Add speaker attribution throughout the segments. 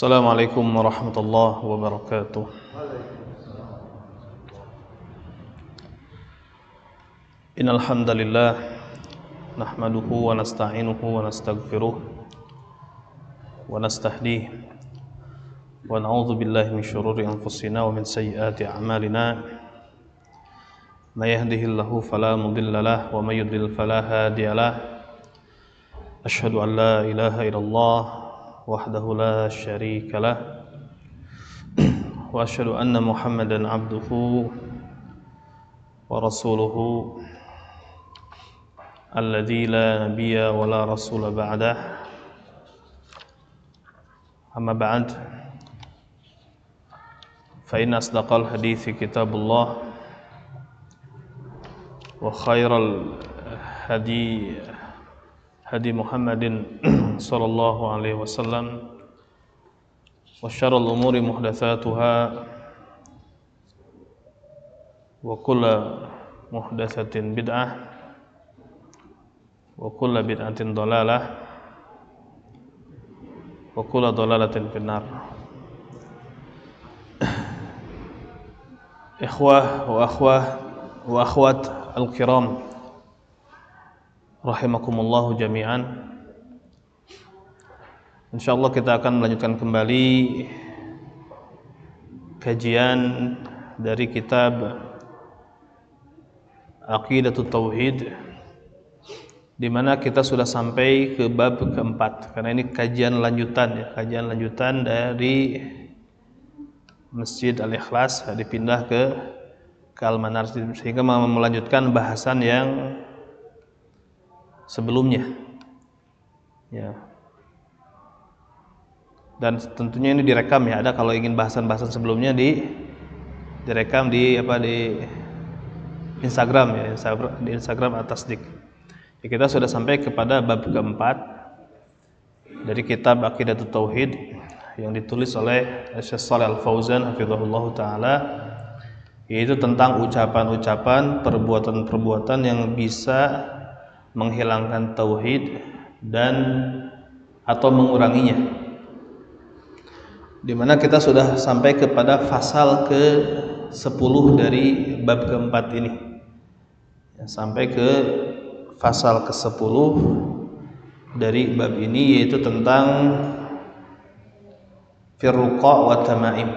Speaker 1: Assalamualaikum warahmatullahi wabarakatuh. Innal hamdalillah nahmaduhu wa nasta'inuhu wa nastaghfiruh wa nastahdihi wa na'udzu billahi min shururi anfusina wa min sayyiati a'malina. May yahdihillahu fala mudilla lahu wa may yudlil fala hadiya lahu. Asyhadu an la ilaha illallah wahdahu la syarika lah wa asyhadu anna Muhammadan abduhu wa rasuluhu alladzi la nabiyya wa la rasula ba'dah. Amma ba'd, fa inna asdaqal hadithi kitabullah wa khairal hadi Muhammadin sallallahu alaihi wasallam wa syarrul umuri muhdatsatuha wa kullu muhdatsatin bid'ah wa kullu bid'atin dhalalah wa kullu dhalalatin finnar. Ikhwah wa akhwat al-kiram rahimakumullahu jami'an. Insyaallah kita akan melanjutkan kembali kajian dari kitab Aqidatut Tauhid, di mana kita sudah sampai ke bab keempat, karena ini kajian lanjutan ya, kajian lanjutan dari Masjid Al-Ikhlas dipindah ke Al-Manar, sehingga melanjutkan bahasan yang sebelumnya ya. Dan tentunya ini direkam ya, ada kalau ingin bahasan-bahasan sebelumnya direkam di Instagram ya, di Instagram At-Tasdiq. Ya, kita sudah sampai kepada bab keempat dari kitab Aqidatut Tauhid yang ditulis oleh Syekh Shalih Al-Fauzan hafizahullah taala, yaitu tentang ucapan-ucapan, perbuatan-perbuatan yang bisa menghilangkan tauhid dan atau menguranginya. Di mana kita sudah sampai kepada pasal ke-10 dari bab keempat ini. Ya, sampai ke pasal ke-10 dari bab ini, yaitu tentang firruqa wa tamaim.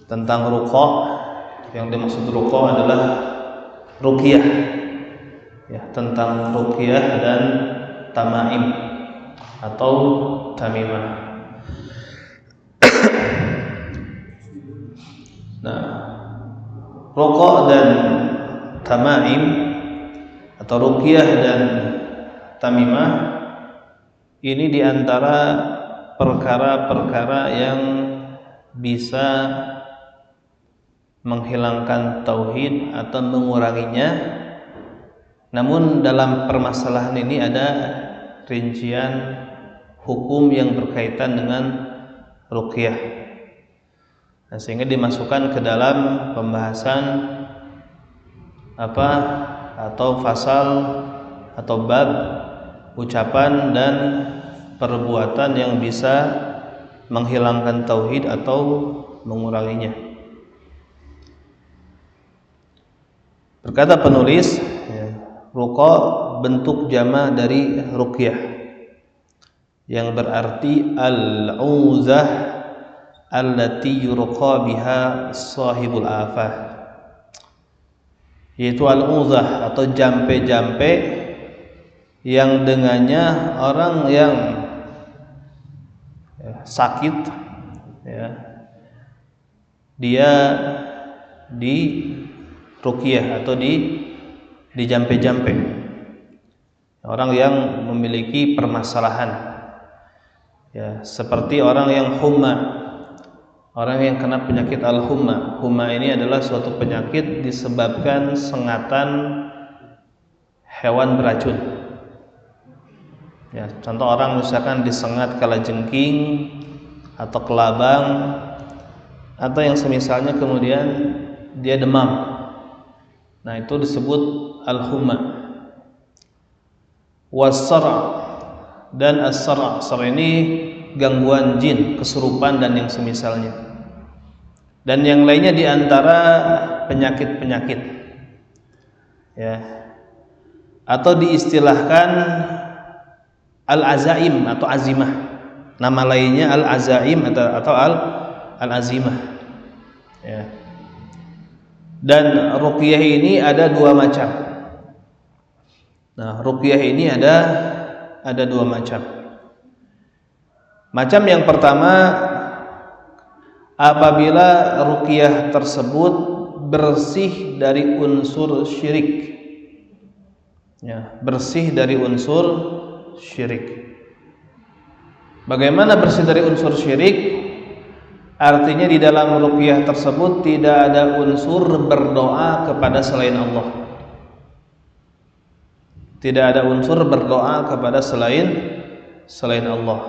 Speaker 1: Tentang ruqa, yang dimaksud ruqa adalah ruqyah. Ya, tentang ruqyah dan tamaim atau tamimah. Nah, ruqa dan tamaim atau ruqyah dan tamimah ini diantara perkara-perkara yang bisa menghilangkan tauhid atau menguranginya. Namun dalam permasalahan ini ada rincian hukum yang berkaitan dengan ruqyah. Nah, sehingga dimasukkan ke dalam pembahasan atau fasal atau bab ucapan dan perbuatan yang bisa menghilangkan tauhid atau menguranginya. Berkata penulis, ruqa bentuk jama dari ruqyah, yang berarti al-uzah allati yurqa biha sahibul afah, yaitu al-uzah atau jampe-jampe yang dengannya orang yang sakit ya, dia di ruqyah atau di jampe-jampe. Orang yang memiliki permasalahan ya, seperti orang yang humma, orang yang kena penyakit al-humma. Humma ini adalah suatu penyakit disebabkan sengatan hewan beracun ya. Contoh orang misalkan disengat kalajengking atau kelabang atau yang semisalnya, kemudian dia demam. Nah, itu disebut al-humma. Was-sar' dan as-sar'. Sar' ini gangguan jin, kesurupan dan yang semisalnya. Dan yang lainnya di antara penyakit-penyakit. Ya. Atau diistilahkan al-azaim atau azimah. Nama lainnya al-azaim atau al-azimah. Ya. Dan ruqyah ini ada dua macam. Nah, ruqyah ini ada dua macam. Macam yang pertama, apabila ruqyah tersebut bersih dari unsur syirik. Ya, bersih dari unsur syirik. Bagaimana bersih dari unsur syirik? Artinya di dalam ruqyah tersebut tidak ada unsur berdoa kepada selain Allah. Tidak ada unsur berdoa kepada selain Allah.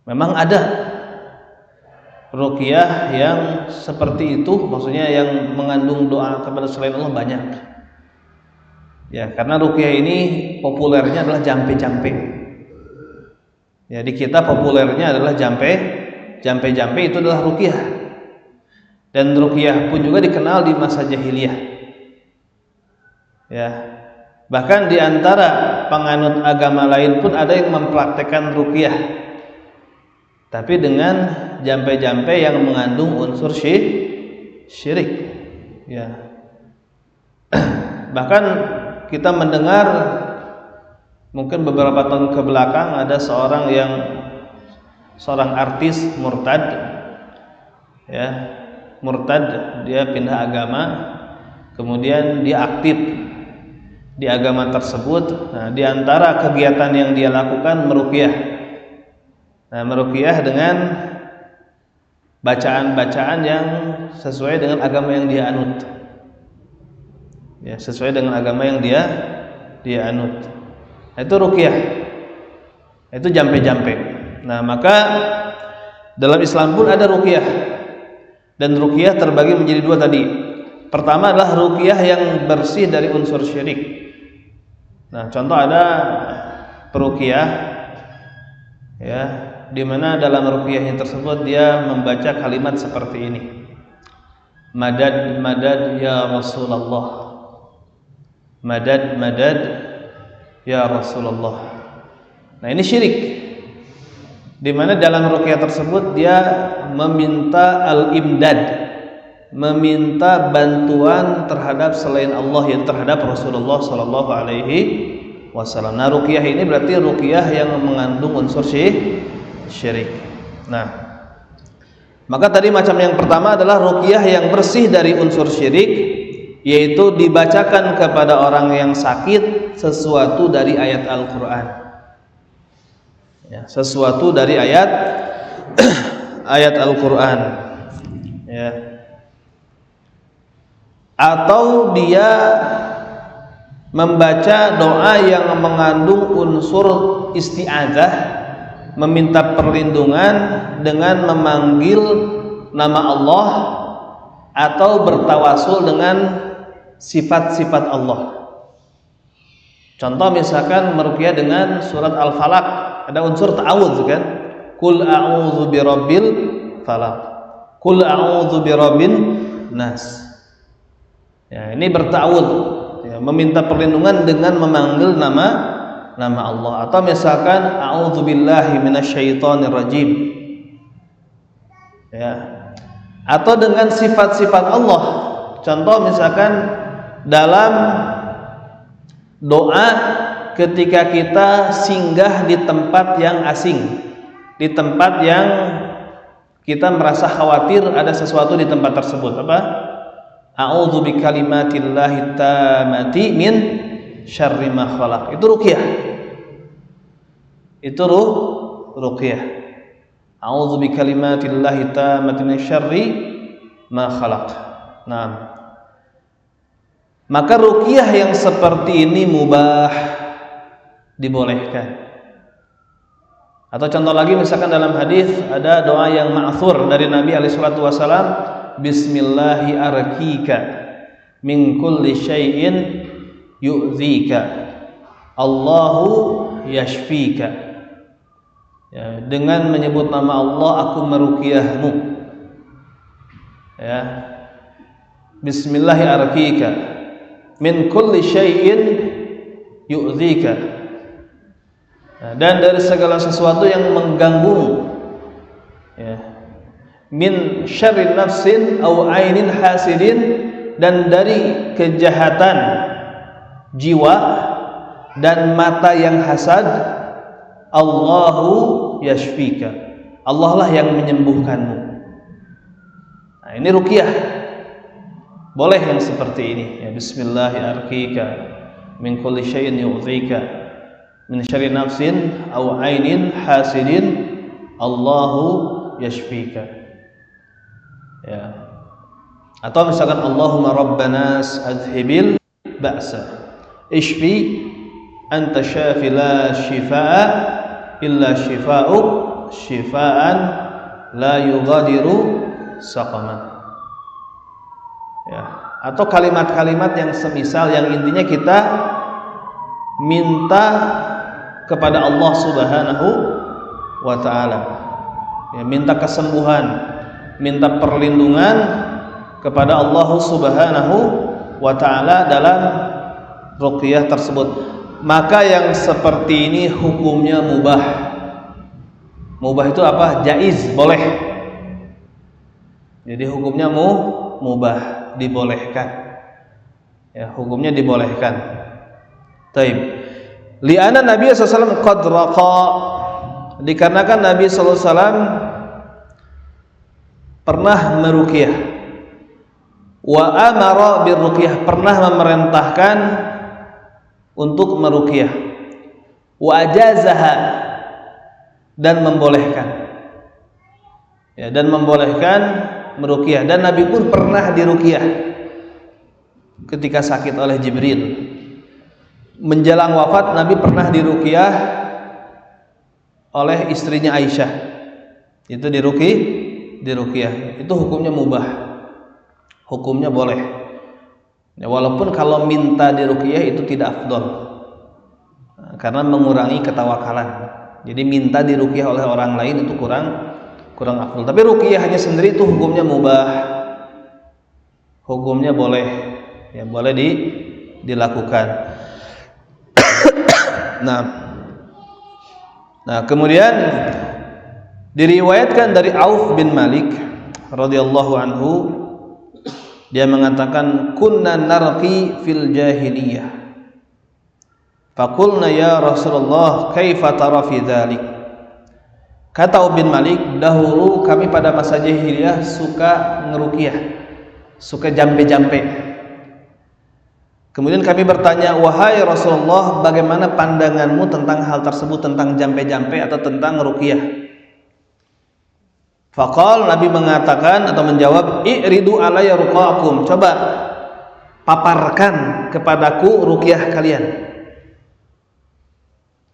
Speaker 1: Memang ada ruqyah yang seperti itu, maksudnya yang mengandung doa kepada selain Allah banyak. Ya, karena ruqyah ini populernya adalah jampe-jampe. Ya, di kita populernya adalah jampe itu adalah ruqyah. Dan ruqyah pun juga dikenal di masa jahiliyah. Ya. Bahkan di antara penganut agama lain pun ada yang mempraktekkan ruqyah. Tapi dengan jampe-jampe yang mengandung unsur syirik. Ya. Bahkan kita mendengar mungkin beberapa tahun ke belakang ada seorang artis murtad, ya, murtad, dia pindah agama, kemudian dia aktif di agama tersebut. Nah, di antara kegiatan yang dia lakukan meruqyah. Nah, meruqyah dengan bacaan-bacaan yang sesuai dengan agama yang dia anut. Ya, sesuai dengan agama yang dia anut. Nah, itu ruqyah. Itu jampe-jampe. Nah, maka dalam Islam pun ada ruqyah. Dan ruqyah terbagi menjadi dua tadi. Pertama adalah ruqyah yang bersih dari unsur syirik. Nah, contoh ada peruqyah, ya, di mana dalam ruqyahnya tersebut dia membaca kalimat seperti ini. Madad madad ya Rasulullah. Madad madad ya Rasulullah. Nah, ini syirik. Di mana dalam ruqyah tersebut dia meminta al-imdad, meminta bantuan terhadap selain Allah, yaitu terhadap Rasulullah sallallahu alaihi wasallam. Nah, ruqyah ini berarti ruqyah yang mengandung unsur syirik. Nah, maka tadi macam yang pertama adalah ruqyah yang bersih dari unsur syirik, yaitu dibacakan kepada orang yang sakit sesuatu dari ayat Al-Qur'an. Ya, sesuatu dari ayat Al-Qur'an. Ya. Atau dia membaca doa yang mengandung unsur isti'adzah, meminta perlindungan dengan memanggil nama Allah atau bertawasul dengan sifat-sifat Allah. Contoh misalkan meruqyah dengan surat Al-Falaq, ada unsur ta'awudz kan? Qul a'udzu birabbil falaq. Qul a'udzu birabbin nas. Ya, ini berta'awudz, ya, meminta perlindungan dengan memanggil nama Allah. Atau misalkan a'udzu billahi minasyaitonir rajim. Ya. Atau dengan sifat-sifat Allah. Contoh misalkan dalam doa ketika kita singgah di tempat yang asing, di tempat yang kita merasa khawatir ada sesuatu di tempat tersebut, apa? A'udzu bikalimatillahi tammati min syarri ma khalaq. Itu ruqyah. Itu ruqyah. A'udzu bikalimatillahi tammati min syarri ma khalaq. Nah, maka ruqyah yang seperti ini mubah, dibolehkan. Atau contoh lagi misalkan dalam hadis ada doa yang ma'thur dari Nabi alaihi salatu wasalam, bismillahi arkika min kulli syai'in yu'dzika Allahu yashfika. Ya, dengan menyebut nama Allah aku meruqyahmu. Ya. Bismillahi arkika min kulli syai'in yu'dzika. Dan dari segala sesuatu yang mengganggumu, ya. Min syarri nafsin au ainin hasidin, dan dari kejahatan jiwa dan mata yang hasad, Allahu yashfika, Allah lah yang menyembuhkanmu. Nah, ini ruqyah. Boleh yang seperti ini, ya, bismillahirrahmanirrahim min kulli syai'in yu'dzika min syarri nafsin aw ainin hasidin Allahu yashfika. Ya. Atau misalkan Allahumma rabbanas adhibil ba'sa ishfi anta syafi la shifaa illa shifaa'uk shifaan la yughadiru saqama. Ya. Atau kalimat-kalimat yang semisal, yang intinya kita minta kepada Allah Subhanahu wa ta'ala, ya, minta kesembuhan, minta perlindungan kepada Allah Subhanahu wa ta'ala dalam ruqyah tersebut. Maka yang seperti ini hukumnya mubah. Mubah itu apa? Jaiz, boleh. Jadi hukumnya mubah, dibolehkan. Ya, hukumnya dibolehkan. Taib. Li'anna Nabi sallallahu alaihi wasallam qad raqa, dikarenakan Nabi sallallahu alaihi wasallam pernah meruqyah, wa amara birruqyah, pernah memerintahkan untuk meruqyah, wa ajazaha, dan membolehkan, ya, dan membolehkan meruqyah. Dan Nabi pun pernah diruqyah ketika sakit oleh Jibril. Menjelang wafat Nabi pernah diruqyah oleh istrinya Aisyah. Itu diruqyah. Itu hukumnya mubah. Hukumnya boleh. Ya, walaupun kalau minta diruqyah itu tidak afdol. Karena mengurangi ketawakalan. Jadi minta diruqyah oleh orang lain itu kurang afdol. Tapi ruqyah hanya sendiri itu hukumnya mubah. Hukumnya boleh. Ya, boleh dilakukan. Nah, kemudian diriwayatkan dari Auf bin Malik radhiyallahu anhu, dia mengatakan kunna narqi fil jahiliyah faqulna ya Rasulullah kaifa tara fi dzalik. Kata Auf bin Malik, dahulu kami pada masa jahiliyah suka ngeruqyah, suka jampe-jampe. Kemudian kami bertanya, wahai Rasulullah, bagaimana pandanganmu tentang hal tersebut, tentang jampe-jampe atau tentang ruqyah? Faqal, Nabi mengatakan atau menjawab, i'ridu alayya ruqaakum, coba paparkan kepadaku ruqyah kalian.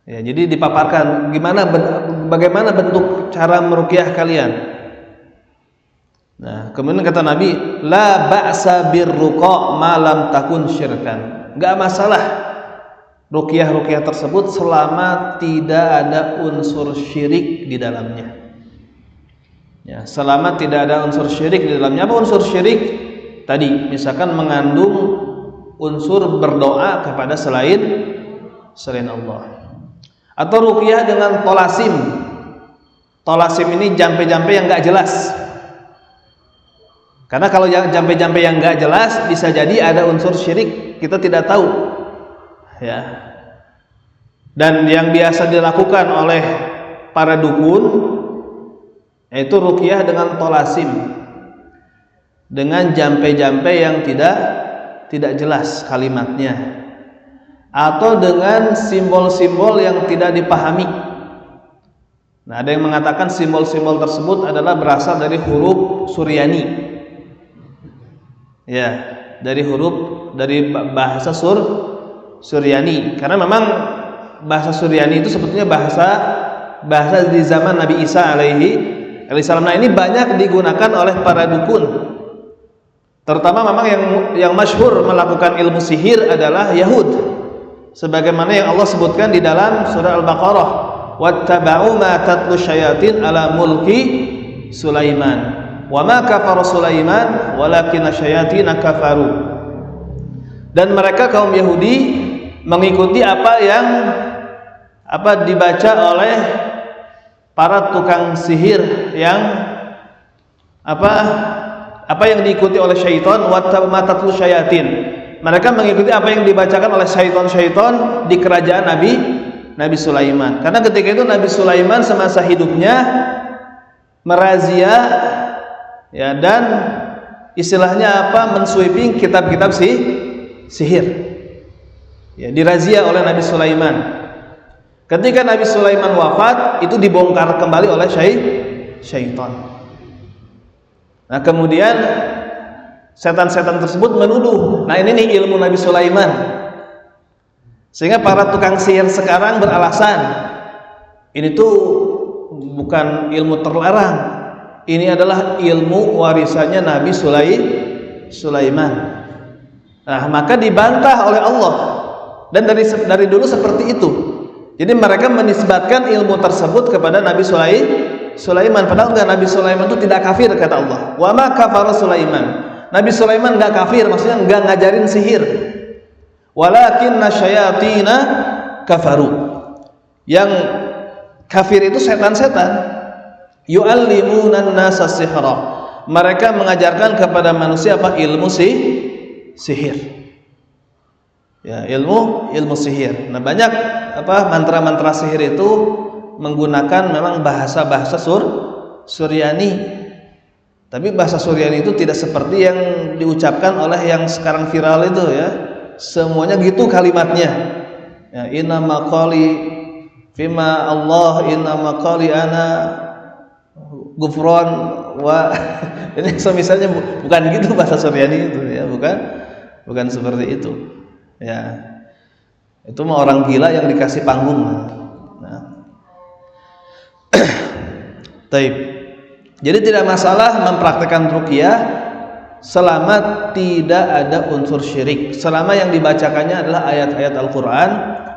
Speaker 1: Ya, jadi dipaparkan bagaimana bentuk cara meruqyah kalian. Nah, kemudian kata Nabi, la ba'sa birruqa ma lam takun syirkan. Enggak masalah ruqyah-ruqyah tersebut selama tidak ada unsur syirik di dalamnya. Ya, selama tidak ada unsur syirik di dalamnya. Apa unsur syirik? Tadi misalkan mengandung unsur berdoa kepada selain Allah. Atau ruqyah dengan tolasim. Tolasim ini jampe-jampe yang enggak jelas. Karena kalau yang jampe-jampe yang enggak jelas bisa jadi ada unsur syirik, kita tidak tahu. Ya. Dan yang biasa dilakukan oleh para dukun yaitu ruqyah dengan tolasim, dengan jampe-jampe yang tidak jelas kalimatnya, atau dengan simbol-simbol yang tidak dipahami. Nah, ada yang mengatakan simbol-simbol tersebut adalah berasal dari huruf Suryani. Ya, dari bahasa Suryani. Karena memang bahasa Suryani itu sebetulnya bahasa
Speaker 2: bahasa di zaman Nabi Isa alaihi salam. Nah, ini banyak digunakan oleh para dukun. Terutama memang yang masyhur melakukan ilmu sihir adalah Yahud. Sebagaimana yang Allah sebutkan di dalam surah Al-Baqarah, wattaba'u ma tatlu syayatin ala mulki Sulaiman wa ma kafara Sulaiman walakinna syayatina kafaru. Dan mereka kaum Yahudi mengikuti apa yang dibaca oleh para tukang sihir yang apa yang diikuti oleh syaitan, wattaba'u syayatin. Mereka mengikuti apa yang dibacakan oleh syaitan di kerajaan Nabi Sulaiman. Karena ketika itu Nabi Sulaiman semasa hidupnya merazia ya, dan istilahnya mensweeping kitab-kitab sihir. Ya, dirazia oleh Nabi Sulaiman. Ketika Nabi Sulaiman wafat, itu dibongkar kembali oleh syaitan. Nah, kemudian setan-setan tersebut menuduh, nah ini nih ilmu Nabi Sulaiman. Sehingga para tukang sihir sekarang beralasan, ini tuh bukan ilmu terlarang, ini adalah ilmu warisannya Nabi Sulaiman. Nah, maka dibantah oleh Allah. Dan dari dulu seperti itu. Jadi mereka menisbatkan ilmu tersebut kepada Nabi Sulaiman. Padahal enggak, Nabi Sulaiman itu tidak kafir, kata Allah. Wa ma kafara Sulaiman. Nabi Sulaiman enggak kafir, maksudnya enggak ngajarin sihir. Walakinna syayatina kafaru. Yang kafir itu setan-setan. Yu'allimunan nasa sihra. Mereka mengajarkan kepada manusia ilmu sihir. Ya, ilmu sihir. Nah, banyak mantra-mantra sihir itu menggunakan memang bahasa-bahasa Suryani. Tapi bahasa Suryani itu tidak seperti yang diucapkan oleh yang sekarang viral itu ya. Semuanya gitu kalimatnya. Ya, inna maqali fima Allah, inna maqali ana gufron wa ini misalnya bukan gitu bahasa Suryani itu ya, bukan seperti itu. Ya. Itu mah orang gila yang dikasih panggung. Nah. Taib. Jadi tidak masalah mempraktikkan ruqyah selama tidak ada unsur syirik, selama yang dibacakannya adalah ayat-ayat Al-Qur'an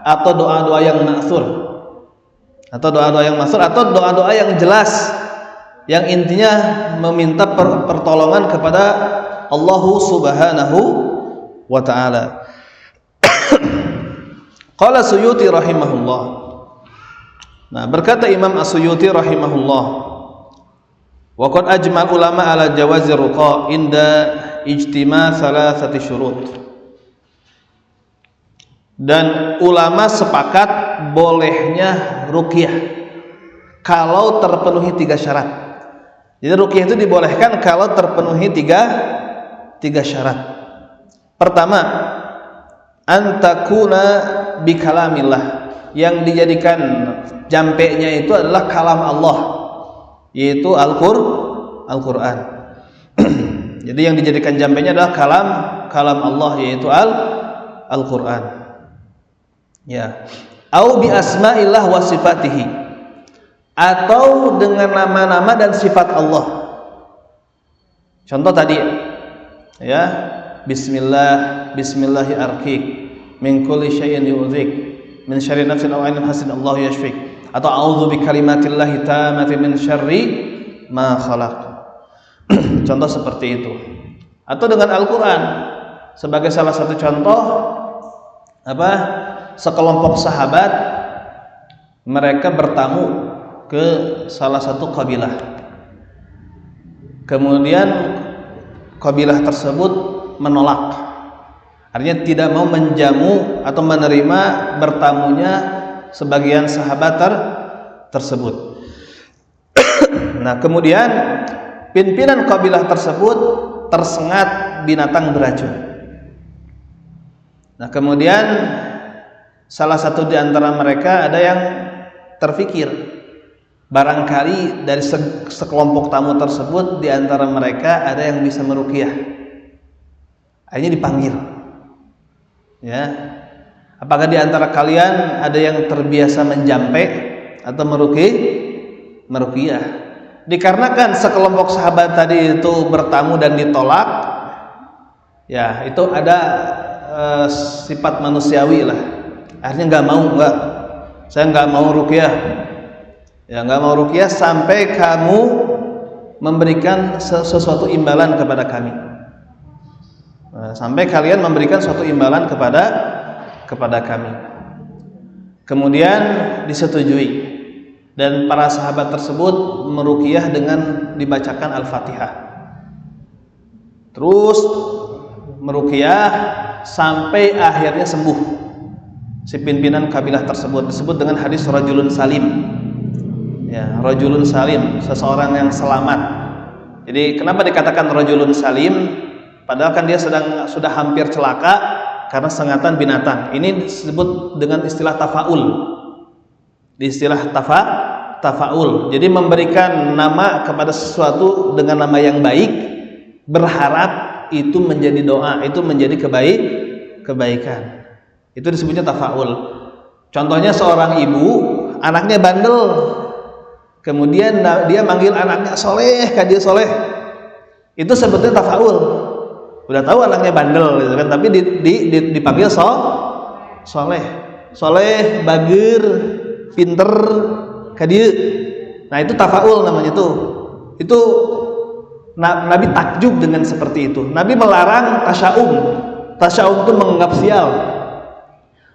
Speaker 2: atau doa-doa yang ma'thur. Atau doa-doa yang jelas, yang intinya meminta pertolongan kepada Allah Subhanahu wa ta'ala. Qala Suyuti rahimahullah. Nah, berkata Imam As-Suyuti rahimahullah, wa qad ajma' ulama ala jawazi ruqa inda ijtima' thalathati syurut. Dan ulama sepakat bolehnya ruqyah kalau terpenuhi 3 syarat. Jadi ruqyah itu dibolehkan kalau terpenuhi tiga syarat. Pertama, antakuna bikalamillah, yang dijadikan jampeknya itu adalah kalam Allah, yaitu Al-Qur'an. Jadi yang dijadikan jampeknya adalah kalam Allah, yaitu Al-Qur'an. Ya. Au bi asma'illah wa sifatihi, atau dengan nama-nama dan sifat Allah. Contoh tadi ya, Bismillahi arqik min kulli syai'in yu'dzik min syarri nafsin aw 'ainin hasidin Allahu yashfik, atau a'udzu bi kalimatillahi tammati min syarri ma khalaq. Contoh seperti itu. Atau dengan Al-Qur'an sebagai salah satu contoh, sekelompok sahabat mereka bertamu ke salah satu kabilah. Kemudian kabilah tersebut menolak, artinya tidak mau menjamu atau menerima bertamunya sebagian sahabat tersebut. Nah, kemudian pimpinan kabilah tersebut tersengat binatang beracun. Nah, kemudian salah satu di antara mereka ada yang terfikir, barangkali dari sekelompok tamu tersebut di antara mereka ada yang bisa meruqyah. Akhirnya dipanggil. Ya. Apakah di antara kalian ada yang terbiasa menjampe? atau meruqyah. Dikarenakan sekelompok sahabat tadi itu bertamu dan ditolak, ya itu ada sifat manusiawi lah. Akhirnya saya nggak mau ruqyah. Ya nggak mau ruqyah sampai kamu memberikan sesuatu imbalan kepada kami. Sampai kalian memberikan suatu imbalan kepada kami. Kemudian disetujui. Dan para sahabat tersebut meruqyah dengan dibacakan Al-Fatihah. Terus meruqyah sampai akhirnya sembuh si pimpinan kabilah tersebut, disebut dengan hadis rajulun salim. Ya, rajulun salim, seseorang yang selamat. Jadi kenapa dikatakan rajulun salim? Padahal kan dia sudah hampir celaka karena sengatan binatang. Ini disebut dengan istilah tafaul. Di istilah tafaul. Jadi memberikan nama kepada sesuatu dengan nama yang baik, berharap itu menjadi doa, itu menjadi kebaikan. Itu disebutnya tafaul. Contohnya seorang ibu, anaknya bandel. Kemudian dia manggil anaknya soleh, dia soleh. Itu sebetulnya tafaul. Udah tahu anaknya bandel gitu kan, tapi dipanggil soleh. Soleh, bager, pinter kadieu. Nah itu tafaul namanya tuh. Itu Nabi takjub dengan seperti itu. Nabi melarang tasya'um. Tasya'um itu menganggap sial.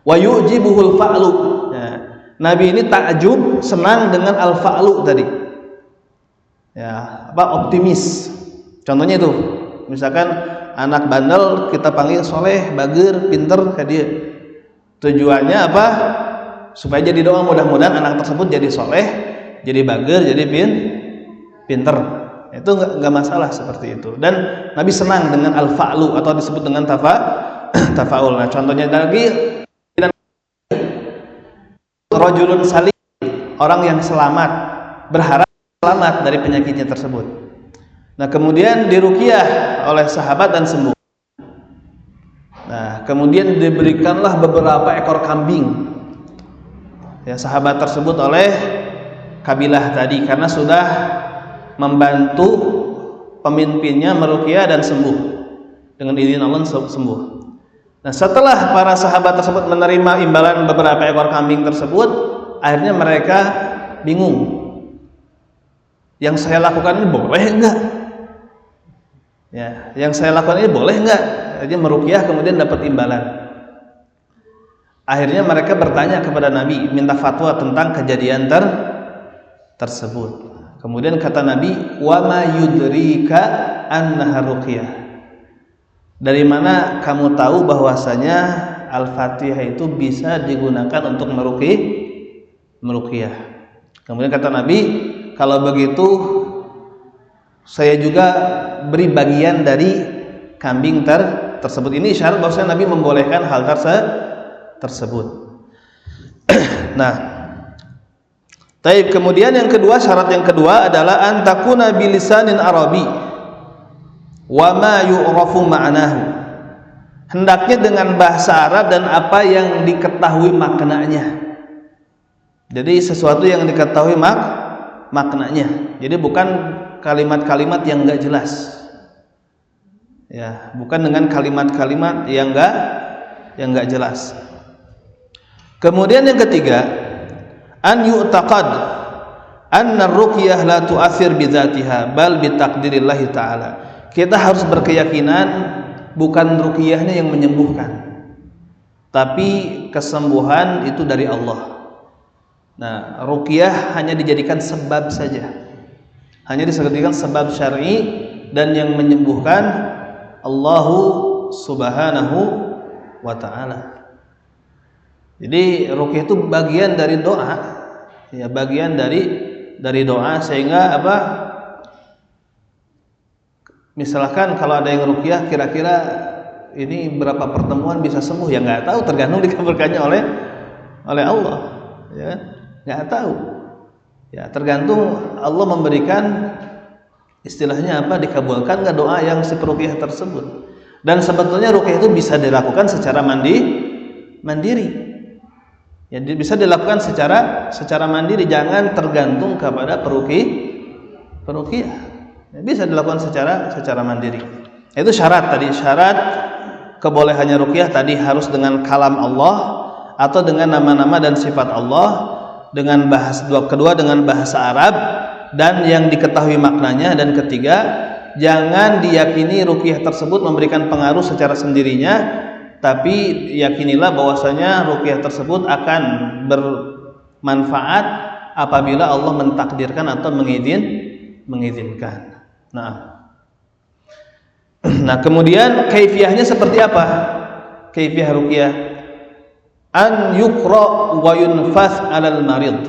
Speaker 2: Wa yu'jibuhul fa'lu. Nah, Nabi ini takjub, senang dengan al-fa'lu tadi. Ya, optimis. Contohnya itu, misalkan anak bandel kita panggil soleh, bager, pinter kadieu. Tujuannya apa? Supaya jadi doa, mudah-mudahan anak tersebut jadi soleh, jadi bager, jadi pinter. Itu nggak masalah seperti itu. Dan Nabi senang dengan al-fa'lu atau disebut dengan tafaul. Nah, contohnya lagi rajulun salim, orang yang selamat, berharap selamat dari penyakitnya tersebut. Nah, kemudian diruqyah oleh sahabat dan sembuh. Nah, kemudian diberikanlah beberapa ekor kambing. Ya, sahabat tersebut oleh kabilah tadi karena sudah membantu pemimpinnya meruqyah dan sembuh dengan izin Allah sembuh. Nah, setelah para sahabat tersebut menerima imbalan beberapa ekor kambing tersebut, akhirnya mereka bingung. Yang saya lakukan ini boleh enggak? Ya, yang saya lakukan ini boleh enggak? Jadi meruqyah kemudian dapat imbalan. Akhirnya mereka bertanya kepada Nabi, minta fatwa tentang kejadian tersebut. Kemudian kata Nabi, wa ma yudrika annaha ruqyah. Dari mana kamu tahu bahwasanya Al-Fatihah itu bisa digunakan untuk meruqyah? Kemudian kata Nabi, kalau begitu saya juga beri bagian dari kambing tersebut. Ini isyarat bahwasanya Nabi membolehkan hal tersebut. Nah, taib. Kemudian yang kedua, syarat yang kedua adalah antakuna bilisanin Arabi wa ma yu'rafu ma'nahu. Hendaknya dengan bahasa Arab dan apa yang diketahui maknanya. Jadi sesuatu yang diketahui maknanya. Jadi bukan kalimat-kalimat yang enggak jelas. Ya, bukan dengan kalimat-kalimat yang enggak jelas. Kemudian yang ketiga, an yu'taqad anna ruqyah la tu'athir bidzatiha bal bitaqdirillah ta'ala. Kita harus berkeyakinan bukan ruqyahnya yang menyembuhkan, tapi kesembuhan itu dari Allah. Nah, ruqyah hanya dijadikan sebab saja. Hanya dijadikan sebab syar'i dan yang menyembuhkan Allahu Subhanahu wa ta'ala. Jadi ruqyah itu bagian dari doa, ya, bagian dari doa, sehingga apa? Misalkan kalau ada yang ruqyah, kira-kira ini berapa pertemuan bisa sembuh? Ya nggak tahu, tergantung dikabulkannya oleh Allah, ya nggak tahu. Ya tergantung Allah memberikan, istilahnya apa, dikabulkan nggak doa yang si ruqyah tersebut. Dan sebetulnya ruqyah itu bisa dilakukan secara mandiri. Ya, bisa dilakukan secara mandiri, jangan tergantung kepada peruqyah. Ya, bisa dilakukan secara mandiri. Itu syarat tadi, syarat kebolehannya ruqyah tadi harus dengan kalam Allah atau dengan nama-nama dan sifat Allah, dengan kedua dengan bahasa Arab dan yang diketahui maknanya, dan ketiga jangan diyakini ruqyah tersebut memberikan pengaruh secara sendirinya, tapi yakinilah bahwasanya ruqyah tersebut akan bermanfaat apabila Allah mentakdirkan atau mengizinkan. Nah, kemudian kaifiyahnya seperti apa? Kaifiyah ruqyah an yuqra wa yunfath 'alal marid,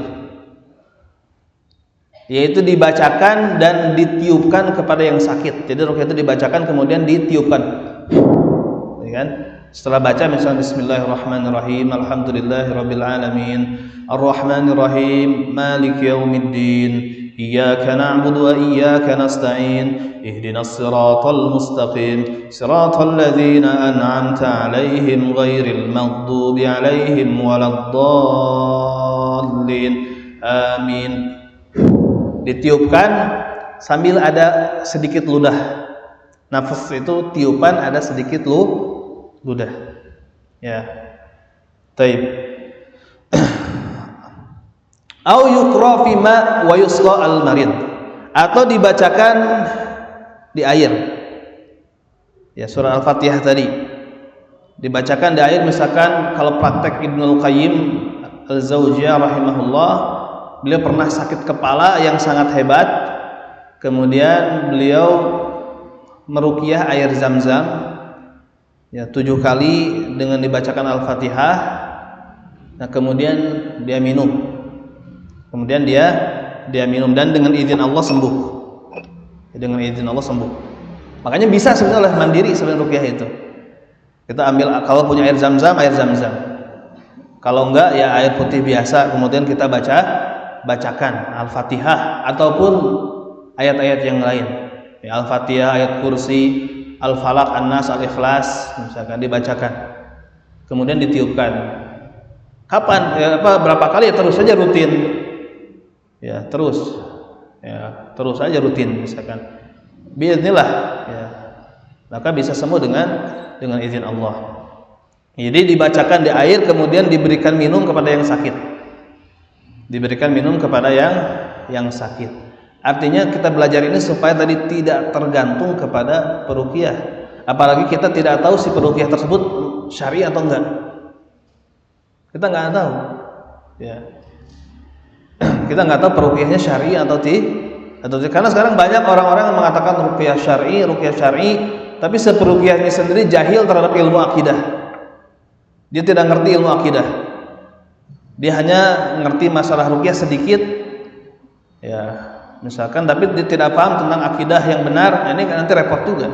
Speaker 2: yaitu dibacakan dan ditiupkan kepada yang sakit. Jadi ruqyah itu dibacakan kemudian ditiupkan, ya kan? Setelah baca misalnya bismillahirrahmanirrahim, alhamdulillahirabbil alamin, arrahmanirrahim, maliki yaumiddin, iyyaka na'budu wa iyyaka nasta'in, ihdinas siratal mustaqim, siratal ladzina an'amta 'alaihim ghairil maghdubi 'alaihim waladdallin, amin. Ditiupkan sambil ada sedikit ludah. Nafas itu tiupan ada sedikit ludah. Ya. Taib. Au yuqra fi ma wa yusqa al marid, atau dibacakan di air. Ya, surah Al-Fatihah tadi dibacakan di air. Misalkan kalau praktek Ibnul Qayyim Al-Zawjiyah rahimahullah, beliau pernah sakit kepala yang sangat hebat, kemudian beliau meruqyah air Zam-Zam ya 7 kali dengan dibacakan Al-Fatihah. Nah, kemudian dia minum. Kemudian dia minum dan dengan izin Allah sembuh. Dengan izin Allah sembuh. Makanya bisa sebenarnya mandiri sebenarnya ruqyah itu. Kita ambil, kalau punya air Zam-Zam, air Zam-Zam. Kalau enggak ya air putih biasa, kemudian kita bacakan Al-Fatihah ataupun ayat-ayat yang lain. Ya, Al-Fatihah, ayat kursi, Al-Falaq, An-Nas, Al-Ikhlas misalkan dibacakan. Kemudian ditiupkan. Kapan? Ya, berapa kali? Ya, terus saja rutin. Ya, terus saja rutin misalkan. Biiznillah ya. Maka bisa sembuh dengan izin Allah. Jadi dibacakan di air kemudian diberikan minum kepada yang sakit. Diberikan minum kepada yang sakit. Artinya kita belajar ini supaya tadi tidak tergantung kepada peruqyah. Apalagi kita tidak tahu si peruqyah tersebut syar'i atau enggak. Kita enggak tahu. Ya. Kita enggak tahu peruqyahnya syar'i atau tidak. Karena sekarang banyak orang-orang yang mengatakan ruqyah syar'i, tapi seperuqyahnya sendiri jahil terhadap ilmu akidah. Dia tidak ngerti ilmu akidah. Dia hanya ngerti masalah ruqyah sedikit. Ya. Misalkan, tapi dia tidak paham tentang akidah yang benar, ini nanti repot juga.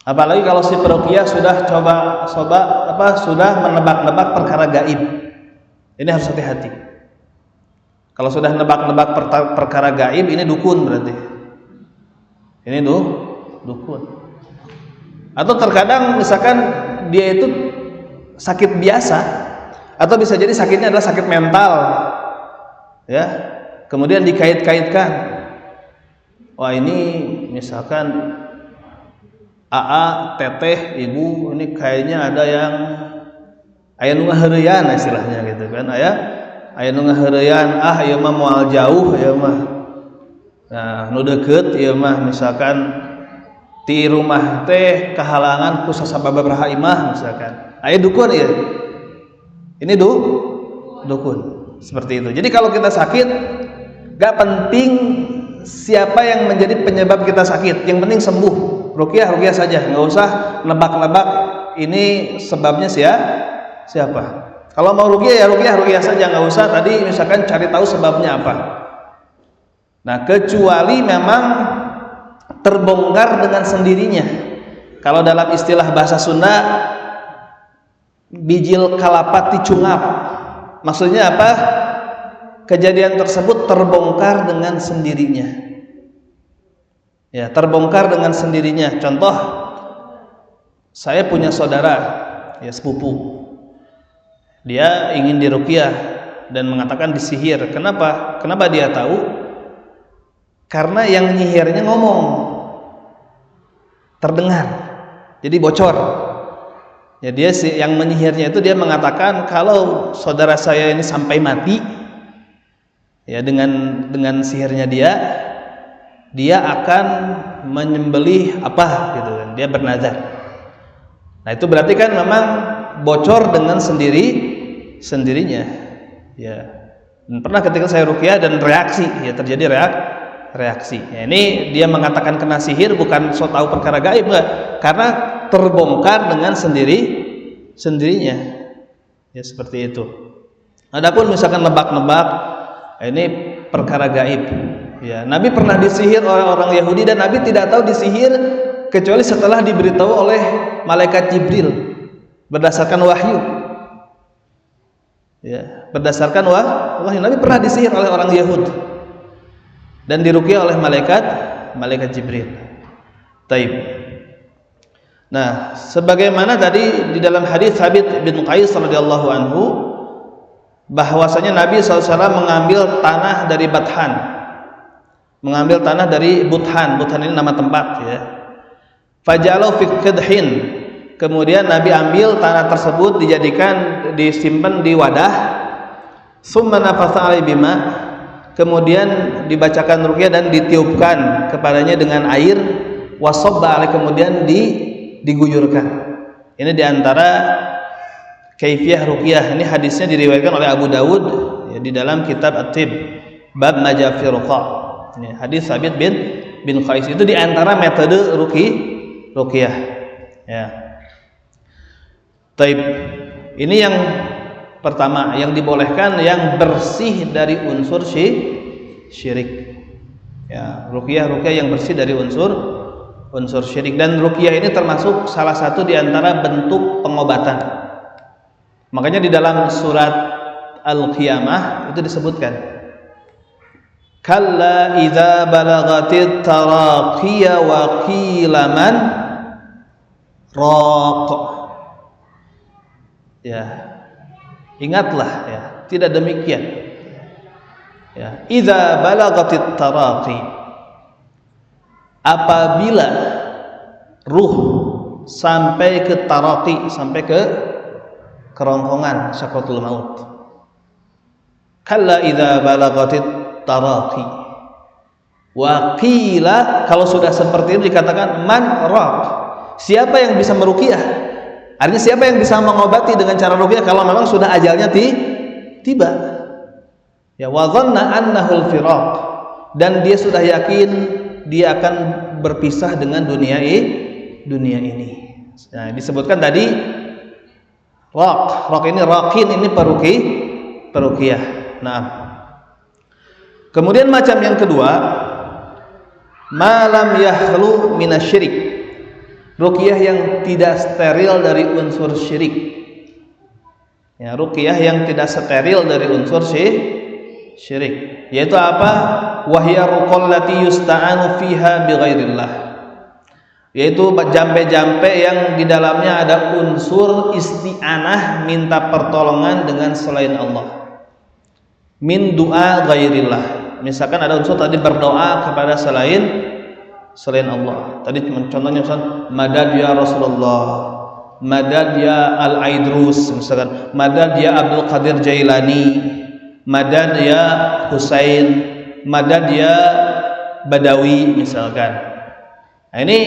Speaker 2: Apalagi kalau si peruqyah sudah sudah menebak-nebak perkara gaib. Ini harus hati-hati. Kalau sudah nebak-nebak perkara gaib, ini dukun berarti. Ini dukun. Atau terkadang misalkan dia itu sakit biasa, atau bisa jadi sakitnya adalah sakit mental. Ya. Kemudian dikait-kaitkan, wah ini misalkan AA, teteh, ibu, ini kayaknya ada yang aya nu ngaheureyan istilahnya gitu kan, aya nu ngaheureyan, ieu mah moal jauh ieu mah. Nah, nu deukeut ieu mah misalkan ti rumah teh kahalangan ku sababaraha imah misalkan. Aya dukun ieu. Ini dukun. Seperti itu. Jadi kalau kita sakit, gak penting siapa yang menjadi penyebab kita sakit, yang penting sembuh. Ruqyah saja, nggak usah nebak-nebak ini sebabnya siapa. Kalau mau ruqyah ya ruqyah saja, nggak usah tadi misalkan cari tahu sebabnya apa. Nah, kecuali memang terbongkar dengan sendirinya. Kalau dalam istilah bahasa Sunda, bijil kalapat dicungap. Maksudnya apa? Kejadian tersebut terbongkar dengan sendirinya. Ya, terbongkar dengan sendirinya. Contoh, saya punya saudara, ya sepupu. Dia ingin diruqyah dan mengatakan disihir. Kenapa? Kenapa dia tahu? Karena yang nyihirnya ngomong, terdengar, jadi bocor. Ya, dia yang menyihirnya itu dia mengatakan kalau saudara saya ini sampai mati, ya dengan sihirnya dia akan menyembelih apa gitu kan, dia bernazar. Nah itu berarti kan memang bocor dengan sendirinya. Ya. Dan pernah ketika saya ruqyah dan reaksi, ya terjadi reaksi. Ya, ini dia mengatakan kena sihir bukan so tahu perkara gaib, enggak, karena terbongkar dengan sendirinya. Ya seperti itu. Adapun misalkan nebak-nebak, ini perkara gaib. Ya, Nabi pernah disihir oleh orang Yahudi dan Nabi tidak tahu disihir kecuali setelah diberitahu oleh malaikat Jibril berdasarkan wahyu. Ya, berdasarkan wahyu. Nabi pernah disihir oleh orang Yahudi dan diruqyah oleh malaikat Jibril. Taib. Nah, sebagaimana tadi di dalam hadis Thabit bin Qais radhiyallahu anhu bahwasanya Nabi SAW mengambil tanah dari Bathan, mengambil tanah dari Buthan. Buthan ini nama tempat, ya. Fajalau fi qidhin. Kemudian Nabi ambil tanah tersebut disimpan di wadah. Summa nafatha alai bima. Kemudian dibacakan ruqyah dan ditiupkan kepadanya dengan air. Wasabba alai, kemudian diguyurkan. Ini diantara kaifiyah ruqyah. Ini hadisnya diriwayatkan oleh Abu Dawud, ya, di dalam kitab At-Tib bab Majafi Ruqa. Ini hadis Thabit bin Qais. Itu diantara metode ruqyah. Ya. Taib. Ini yang pertama, yang dibolehkan yang bersih dari unsur syirik. Ya, ruqyah yang bersih dari unsur syirik. Dan ruqyah ini termasuk salah satu di antara bentuk pengobatan. Makanya di dalam surat Al-Qiyamah itu disebutkan, kalla idza balagatit taraqiya wa qila man raq. Ya, ingatlah, ya, tidak demikian. Ya, idza balagatit taraqi, apabila ruh sampai ke taraqi, sampai ke kerongkongan sakratul maut. Kalla idza balagatit taraqi wa qila, kalau sudah seperti itu dikatakan man raq, siapa yang bisa meruqyah? Artinya siapa yang bisa mengobati dengan cara ruqyah kalau memang sudah ajalnya tiba. Ya, wa dhanna annahu al-firaq, dan dia sudah yakin dia akan berpisah dengan dunia ini. Nah, disebutkan tadi raq ini raqin, ini peruqyah. Nah, kemudian macam yang kedua, malam yakhlu minasyirik, ruqyah yang tidak steril dari unsur syirik. Ya, ruqyah yang tidak steril dari unsur syirik, yaitu apa? Wahya ruqallati yusta'anu fiha bighairillah, yaitu jampe-jampe yang di dalamnya ada unsur isti'anah, minta pertolongan dengan selain Allah. Min du'a ghairillah, misalkan ada unsur tadi berdoa kepada selain Allah. Tadi contohnya misalkan madad ya Rasulullah, madad ya Al-Aidrus, misalkan madad ya Abdul Qadir Jailani, madad ya Husain, madad ya Badawi, misalkan. Nah, ini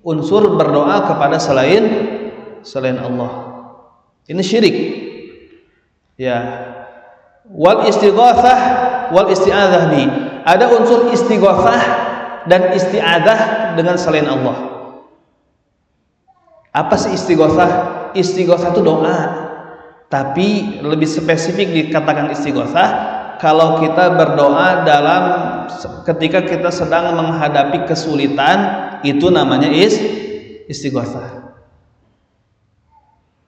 Speaker 2: unsur berdoa kepada selain Allah. Ini syirik. Ya. Wal istighatsah wal isti'adzah bi. Ada unsur istighatsah dan isti'adzah dengan selain Allah. Apa sih istighatsah? Istighatsah itu doa. Tapi lebih spesifik dikatakan istighatsah kalau kita berdoa ketika kita sedang menghadapi kesulitan, itu namanya istighatsah.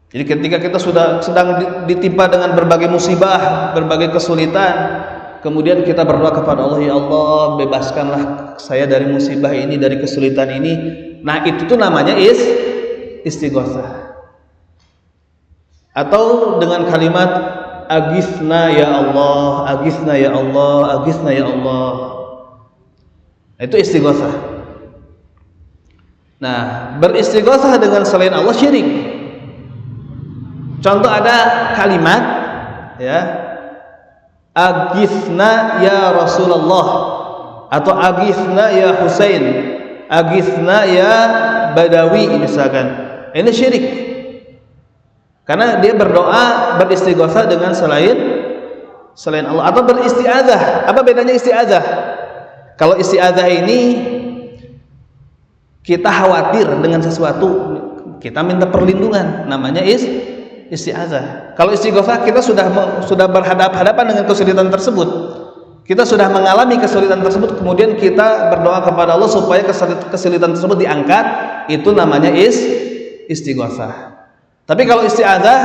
Speaker 2: Jadi ketika kita sedang ditimpa dengan berbagai musibah, berbagai kesulitan, kemudian kita berdoa kepada Allah, ya Allah, bebaskanlah saya dari musibah ini, dari kesulitan ini. Nah, itu tuh namanya istighatsah. atau dengan kalimat aghithna ya Allah, aghithna ya Allah, aghithna ya Allah. Itu istighatsah. Nah, beristighatsah dengan selain Allah syirik. Contoh ada kalimat ya, aghithna ya Rasulullah atau aghithna ya Husain, aghithna ya Badawi misalkan. Ini syirik. Karena dia berdoa beristighatsah dengan selain Allah atau beristiazah. Apa bedanya istiazah? Kalau istiazah ini kita khawatir dengan sesuatu, kita minta perlindungan, namanya istiazah. Kalau istighatsah kita sudah berhadapan-hadapan dengan kesulitan tersebut. Kita sudah mengalami kesulitan tersebut, kemudian kita berdoa kepada Allah supaya kesulitan tersebut diangkat, itu namanya istighatsah. Tapi kalau istiazah,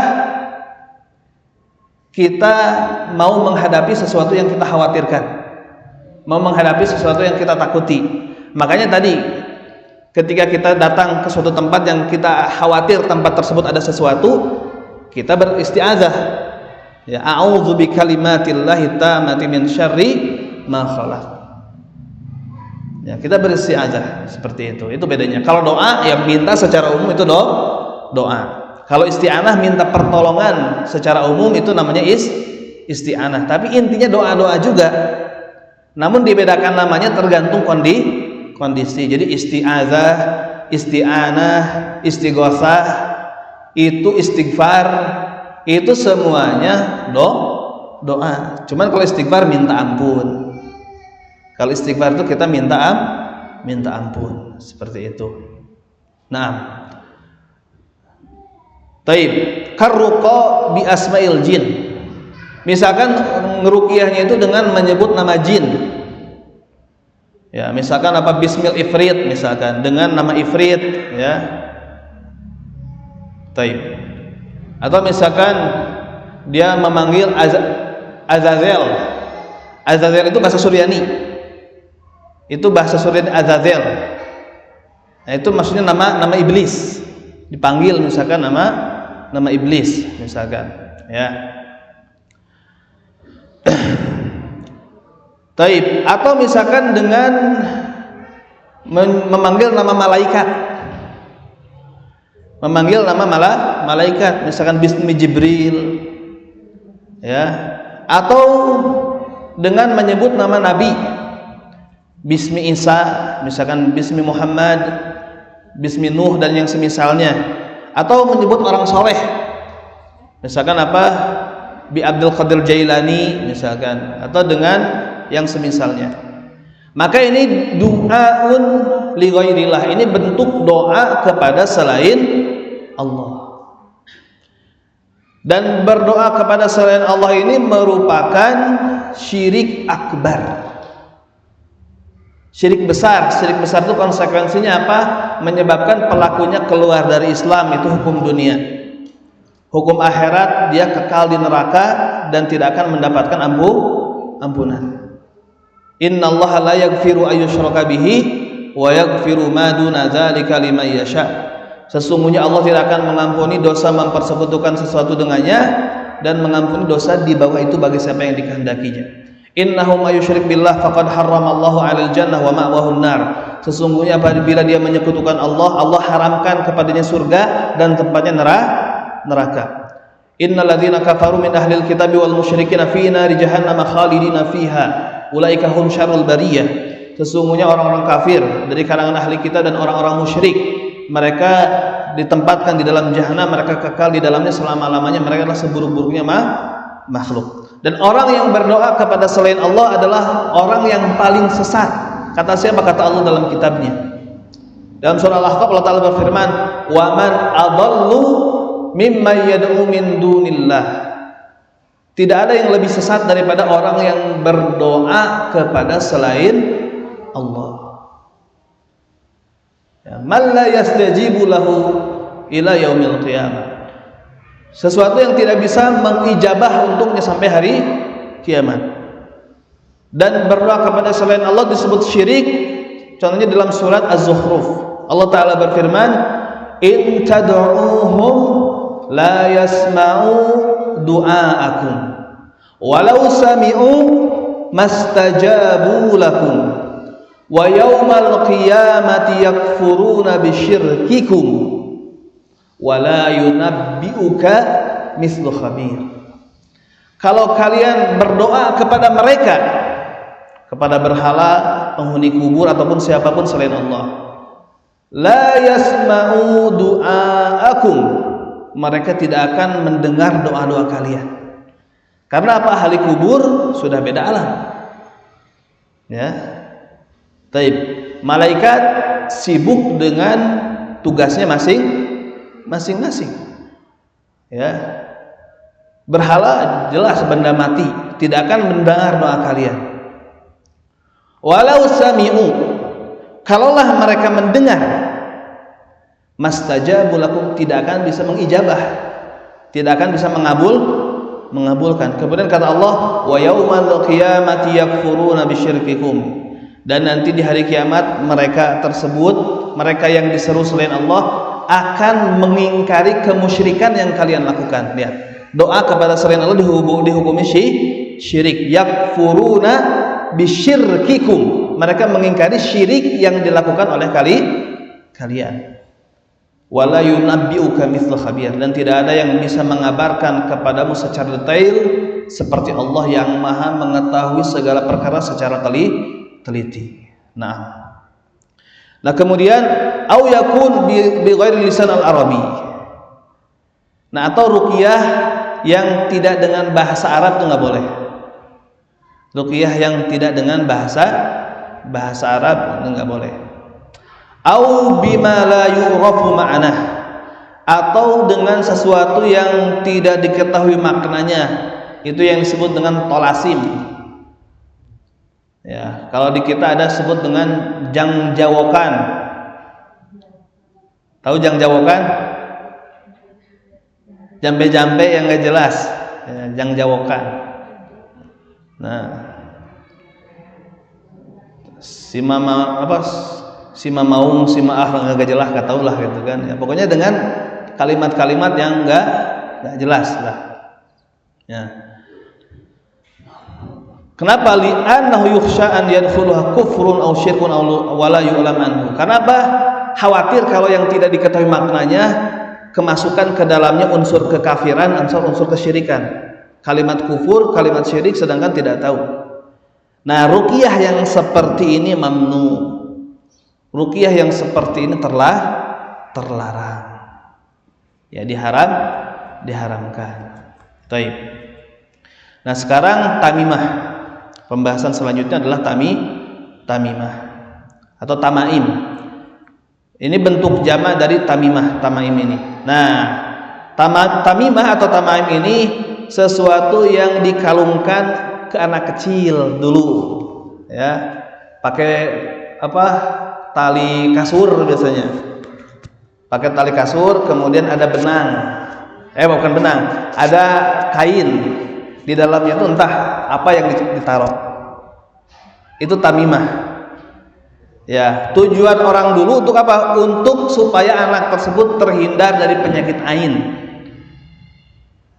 Speaker 2: kita mau menghadapi sesuatu yang kita khawatirkan, mau menghadapi sesuatu yang kita takuti. Makanya tadi ketika kita datang ke suatu tempat yang kita khawatir tempat tersebut ada sesuatu, kita beristiazah. Ya, a'udzu bikalimatillahi tammati min syarri ma khalaq. Ya, kita beristiazah seperti itu. Itu bedanya. Kalau doa ya minta secara umum itu doa. Kalau isti'anah minta pertolongan secara umum itu namanya isti'anah. Tapi intinya doa-doa juga. Namun dibedakan namanya tergantung kondisi. Jadi isti'azah, isti'anah, istighatsah, itu istighfar, itu semuanya doa. Cuman kalau istighfar minta ampun. Kalau istighfar itu kita minta ampun, seperti itu. Nah, taib karruqa bi asmail jin. Misalkan ngeruqyahnya itu dengan menyebut nama jin. Ya, misalkan apa bismil ifrit misalkan dengan nama ifrit ya. Taib. Atau misalkan dia memanggil Azazel. Azazel itu bahasa Suryani. Itu bahasa Suryani Azazel. Nah, itu maksudnya nama iblis. Dipanggil misalkan nama iblis misalkan ya. Taib. Atau misalkan dengan memanggil nama malaikat, memanggil nama malaikat misalkan bismi Jibril ya. Atau dengan menyebut nama nabi, bismi Isa misalkan bismi Muhammad, bismi Nuh dan yang semisalnya. Atau menyebut orang soleh misalkan apa bi Abdul Qadir Jailani misalkan, atau dengan yang semisalnya. Maka ini du'aun li ghairillah, ini bentuk doa kepada selain Allah. Dan berdoa kepada selain Allah ini merupakan syirik akbar, syirik besar. Syirik besar itu konsekuensinya apa? Menyebabkan pelakunya keluar dari Islam, itu hukum dunia. Hukum akhirat dia kekal di neraka dan tidak akan mendapatkan ampunan. Innallaha la yaghfiru ayyushraka bihi wa yaghfiru ma duna dzalika liman yasha. Sesungguhnya Allah tidak akan mengampuni dosa mempersekutukan sesuatu dengannya dan mengampuni dosa di bawah itu bagi siapa yang dikehendakinya. Innahu may yusyrik billah faqad harramallahu 'alal jannah wa ma'wahun nar. Sesungguhnya apabila dia menyekutukan Allah, Allah haramkan kepadanya surga dan tempatnya neraka. Innal ladzina kafaru min ahlil kitabi wal musyrikin fi nari jahannam khalidina fiha ulaika hum syarrul bariyah. Sesungguhnya orang-orang kafir dari kalangan ahli kitab dan orang-orang musyrik, mereka ditempatkan di dalam jahanam, mereka kekal di dalamnya selama-lamanya, mereka adalah seburuk-buruknya makhluk. Dan orang yang berdoa kepada selain Allah adalah orang yang paling sesat. Kata siapa? Kata Allah dalam kitabnya. Dalam surah Al-Ahqaf Allah Ta'ala berfirman, "Wa man adallu mimman yad'u min dunillah." Tidak ada yang lebih sesat daripada orang yang berdoa kepada selain Allah. Ya, man la yastajibu lahu ila yaumil qiyamah. Sesuatu yang tidak bisa mengijabah untuknya sampai hari kiamat. Dan berdoa kepada selain Allah disebut syirik. Contohnya dalam surat Az-Zukhruf. Allah Ta'ala berfirman, "In tad'uuhum la yasma'u du'aakum walau sami'u mastajabu lakum wa yawmal qiyamati yakfuruna bisyirkikum wa la yunabbi'uka mithlu khabir. Kalau kalian berdoa kepada mereka, kepada berhala, penghuni kubur ataupun siapapun selain Allah, la yasma'u du'aakum, mereka tidak akan mendengar doa-doa kalian. Karena apa? Ahli kubur sudah beda alam. Ya. Taib. Malaikat sibuk dengan tugasnya masing-masing. Ya. Berhala jelas benda mati, tidak akan mendengar doa kalian. Walau sami'u, kalaulah mereka mendengar, mastajabu lakum, tidak akan bisa mengijabah, tidak akan bisa mengabulkan. Kemudian kata Allah, wa yaumal qiyamati yakfuruna bisyirkikum, dan nanti di hari kiamat mereka tersebut, mereka yang diseru selain Allah, akan mengingkari kemusyrikan yang kalian lakukan. Lihat, doa kepada selain Allah dihukumi syirik. Yakfuruna bisyirkikum, mereka mengingkari syirik yang dilakukan oleh kalian. Wala yunabbi'uka mithlu khabir, dan tidak ada yang bisa mengabarkan kepadamu secara detail seperti Allah yang Maha mengetahui segala perkara secara teliti. Nah, kemudian au yakun bi ghairi lisan al-arabi. Nah, atau ruqyah yang tidak dengan bahasa Arab itu enggak boleh. Ruqyah yang tidak dengan bahasa Arab itu enggak boleh. Au bima la yu'rafu ma'anah, atau dengan sesuatu yang tidak diketahui maknanya, itu yang disebut dengan tolasim. Ya, kalau di kita ada sebut dengan jangjawokan. Tahu jangjawokan? Jambe-jambe yang enggak jelas, ya, jangjawokan. Nah, sima maung, sima nggak jelas, nggak tahu lah gitu kan. Ya, pokoknya dengan kalimat-kalimat yang nggak jelas lah. Ya. Kenapa? Li'annahu yukhsha an yadkhuluha kufrun aw syirkun aw wala yu'lam anhu. Kenapa? Khawatir kalau yang tidak diketahui maknanya kemasukan ke dalamnya unsur kekafiran, unsur kesyirikan. Kalimat kufur, kalimat syirik sedangkan tidak tahu. Nah, ruqyah yang seperti ini mamnu. Ruqyah yang seperti ini terlarang. Ya, diharamkan. Taib. Nah, sekarang tamimah. Pembahasan selanjutnya adalah tamimah atau tamaim. Ini bentuk jamak dari tamaim ini. Nah, tamimah atau tamaim ini sesuatu yang dikalungkan ke anak kecil dulu. Ya. Pakai apa? Tali kasur biasanya. Pakai tali kasur, kemudian ada benang. Bukan benang, ada kain. Di dalamnya itu entah apa yang ditaruh. Itu tamimah. Ya, tujuan orang dulu untuk apa? Untuk supaya anak tersebut terhindar dari penyakit ain.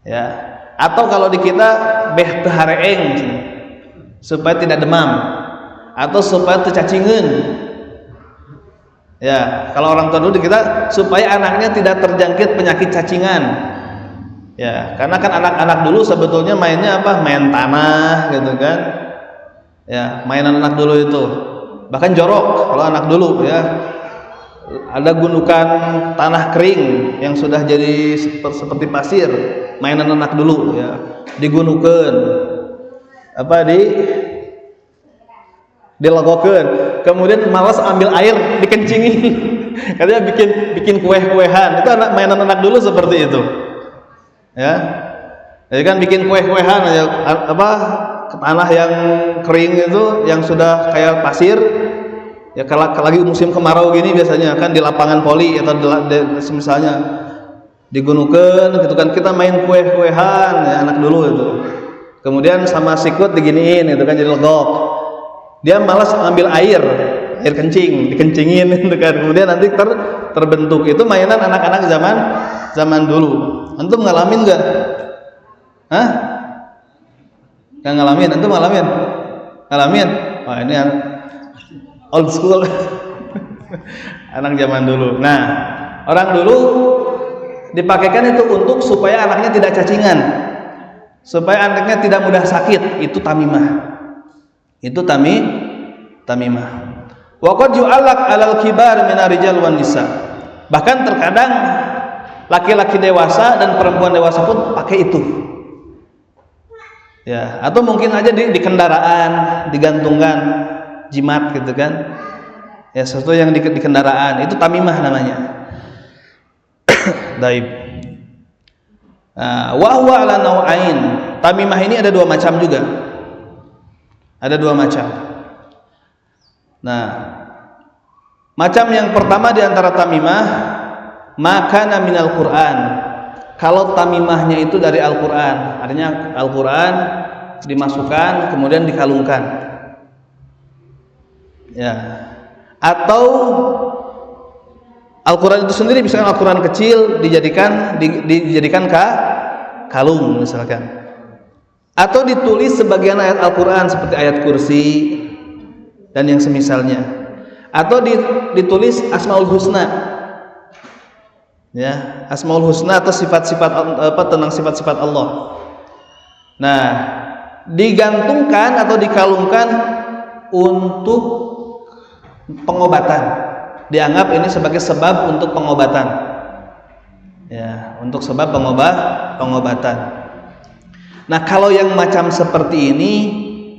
Speaker 2: Ya. Atau kalau di kita beh tehareeng, supaya tidak demam, atau supaya tercacingan. Ya, kalau orang tua dulu di kita supaya anaknya tidak terjangkit penyakit cacingan. Ya, karena kan anak-anak dulu sebetulnya mainnya apa? Main tanah gitu kan. Ya, mainan anak dulu itu. Bahkan jorok kalau anak dulu ya. Ada gundukan tanah kering yang sudah jadi seperti pasir, mainan anak dulu ya. Digunukeun. Dilogokeun, kemudian malas ambil air dikencingin. Katanya bikin kue-kuehan. Itu mainan anak dulu seperti itu. Ya. Jadi kan bikin kue-kuehan ya, tanah yang kering itu yang sudah kayak pasir. Ya, kalau lagi musim kemarau gini biasanya kan di lapangan voli atau misalnya digunukeun gitu kan, kita main kue-kuehan ya, anak dulu itu. Kemudian sama sikut diginiin itu kan jadi legok. Dia malas ambil air kencing, dikencingin gitu kan. Kemudian nanti terbentuk. Itu mainan anak-anak zaman dulu. Antum ngalamin nggak? Hah? Nggak ngalamin? Antum ngalamin? Ngalamin? Wah ini old school. Anak zaman dulu. Nah, orang dulu dipakaikan itu untuk supaya anaknya tidak cacingan, supaya anaknya tidak mudah sakit. Itu tamimah. Itu tamimah. Wa qad yu'allaq 'alal kibar minar rijal wan nisa. Bahkan terkadang laki-laki dewasa dan perempuan dewasa pun pakai itu. Ya, atau mungkin aja di kendaraan digantungkan jimat gitu kan. Ya, sesuatu yang di kendaraan itu tamimah namanya. Daib. Wa huwa 'ala nau'ain. Tamimah ini ada dua macam juga. Ada dua macam. Nah, macam yang pertama di antara tamimah makana minal Qur'an. Kalau tamimahnya itu dari Al-Qur'an, artinya Al-Qur'an dimasukkan kemudian dikalungkan. Ya. Atau Al-Quran itu sendiri, misalkan Al-Quran kecil dijadikan kalung misalkan, atau ditulis sebagian ayat Al-Quran seperti ayat kursi dan yang semisalnya, atau ditulis Asmaul Husna, ya, Asmaul Husna atau sifat-sifat tentang sifat-sifat Allah. Nah, digantungkan atau dikalungkan untuk pengobatan, dianggap ini sebagai sebab untuk pengobatan, ya, untuk sebab pengobatan. Nah, kalau yang macam seperti ini,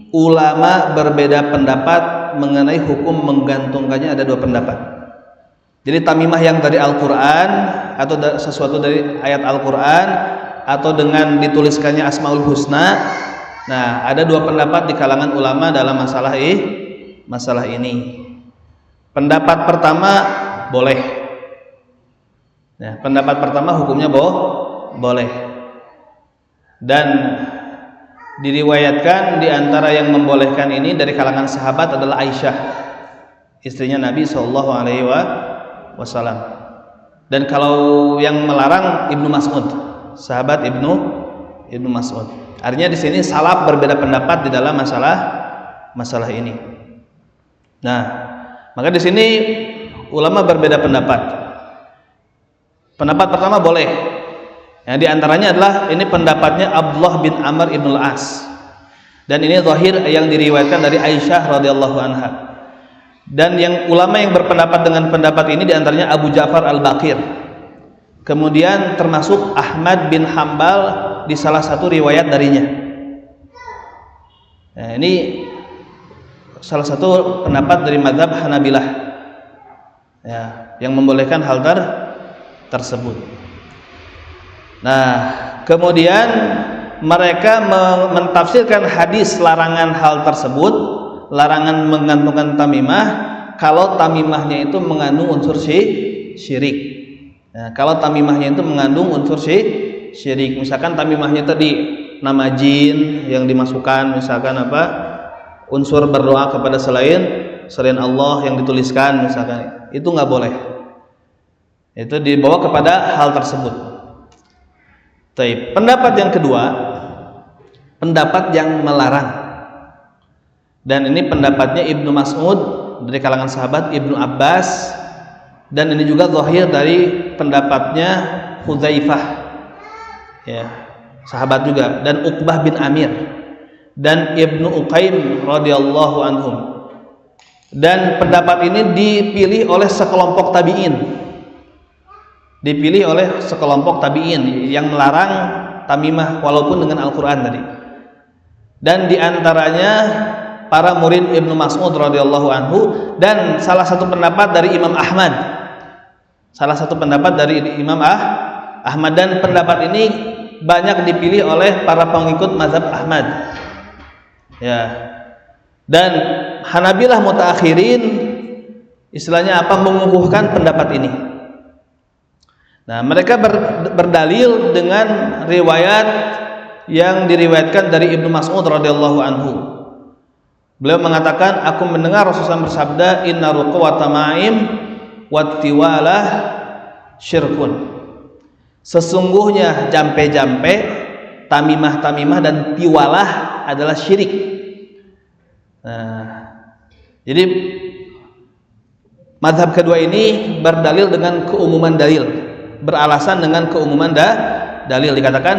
Speaker 2: ulama berbeda pendapat mengenai hukum menggantungkannya. Ada dua pendapat. Jadi tamimah yang dari Al-Quran atau sesuatu dari ayat Al-Quran atau dengan dituliskannya Asmaul Husna. Nah, ada dua pendapat di kalangan ulama dalam masalah ini. Pendapat pertama boleh. Ya, pendapat pertama hukumnya boleh. Dan diriwayatkan di antara yang membolehkan ini dari kalangan sahabat adalah Aisyah, istrinya Nabi SAW. Dan kalau yang melarang Ibnu Mas'ud, sahabat Ibnu Mas'ud. Artinya di sini salaf berbeda pendapat di dalam masalah ini. Nah, maka di sini ulama berbeda pendapat. Pendapat pertama boleh. Yang diantaranya adalah ini pendapatnya Abdullah bin Amr ibn al-As. Dan ini zahir yang diriwayatkan dari Aisyah radhiyallahu anha. Dan yang ulama yang berpendapat dengan pendapat ini diantaranya Abu Ja'far al-Baqir. Kemudian termasuk Ahmad bin Hambal di salah satu riwayat darinya. Nah, ini salah satu pendapat dari mazhab Hanabilah, ya, yang membolehkan hal tersebut. Nah, kemudian mereka mentafsirkan hadis larangan hal tersebut, larangan menggantungkan tamimah, kalau tamimahnya itu mengandung unsur syirik. Nah, kalau tamimahnya itu mengandung unsur syirik, misalkan tamimahnya tadi nama jin yang dimasukkan, misalkan unsur berdoa kepada selain Allah yang dituliskan misalkan, itu nggak boleh. Itu dibawa kepada hal tersebut. Taib. Pendapat yang kedua, pendapat yang melarang. Dan ini pendapatnya Ibnu Mas'ud dari kalangan sahabat, Ibnu Abbas, dan ini juga zahir dari pendapatnya Hudzaifah, ya, sahabat juga, dan Uqbah bin Amir dan Ibnu Uqaim radhiyallahu anhum. Dan pendapat ini dipilih oleh sekelompok tabi'in. Dipilih oleh sekelompok tabi'in yang melarang tamimah walaupun dengan Al-Qur'an tadi. Dan diantaranya para murid Ibnu Mas'ud radhiyallahu anhu, dan salah satu pendapat dari Imam Ahmad. Salah satu pendapat dari Imam Ahmad, dan pendapat ini banyak dipilih oleh para pengikut mazhab Ahmad. Ya. Dan Hanabilah mutaakhirin istilahnya mengukuhkan pendapat ini. Nah, mereka berdalil dengan riwayat yang diriwayatkan dari Ibnu Mas'ud radhiyallahu anhu. Beliau mengatakan, aku mendengar Rasulullah bersabda, inna ruqa wa tamaim wa tiwalah syirkun. Sesungguhnya jampe-jampe, tamimah-tamimah dan tiwalah adalah syirik. Nah, jadi mazhab kedua ini berdalil dengan keumuman dalil, beralasan dengan keumuman dalil. Dikatakan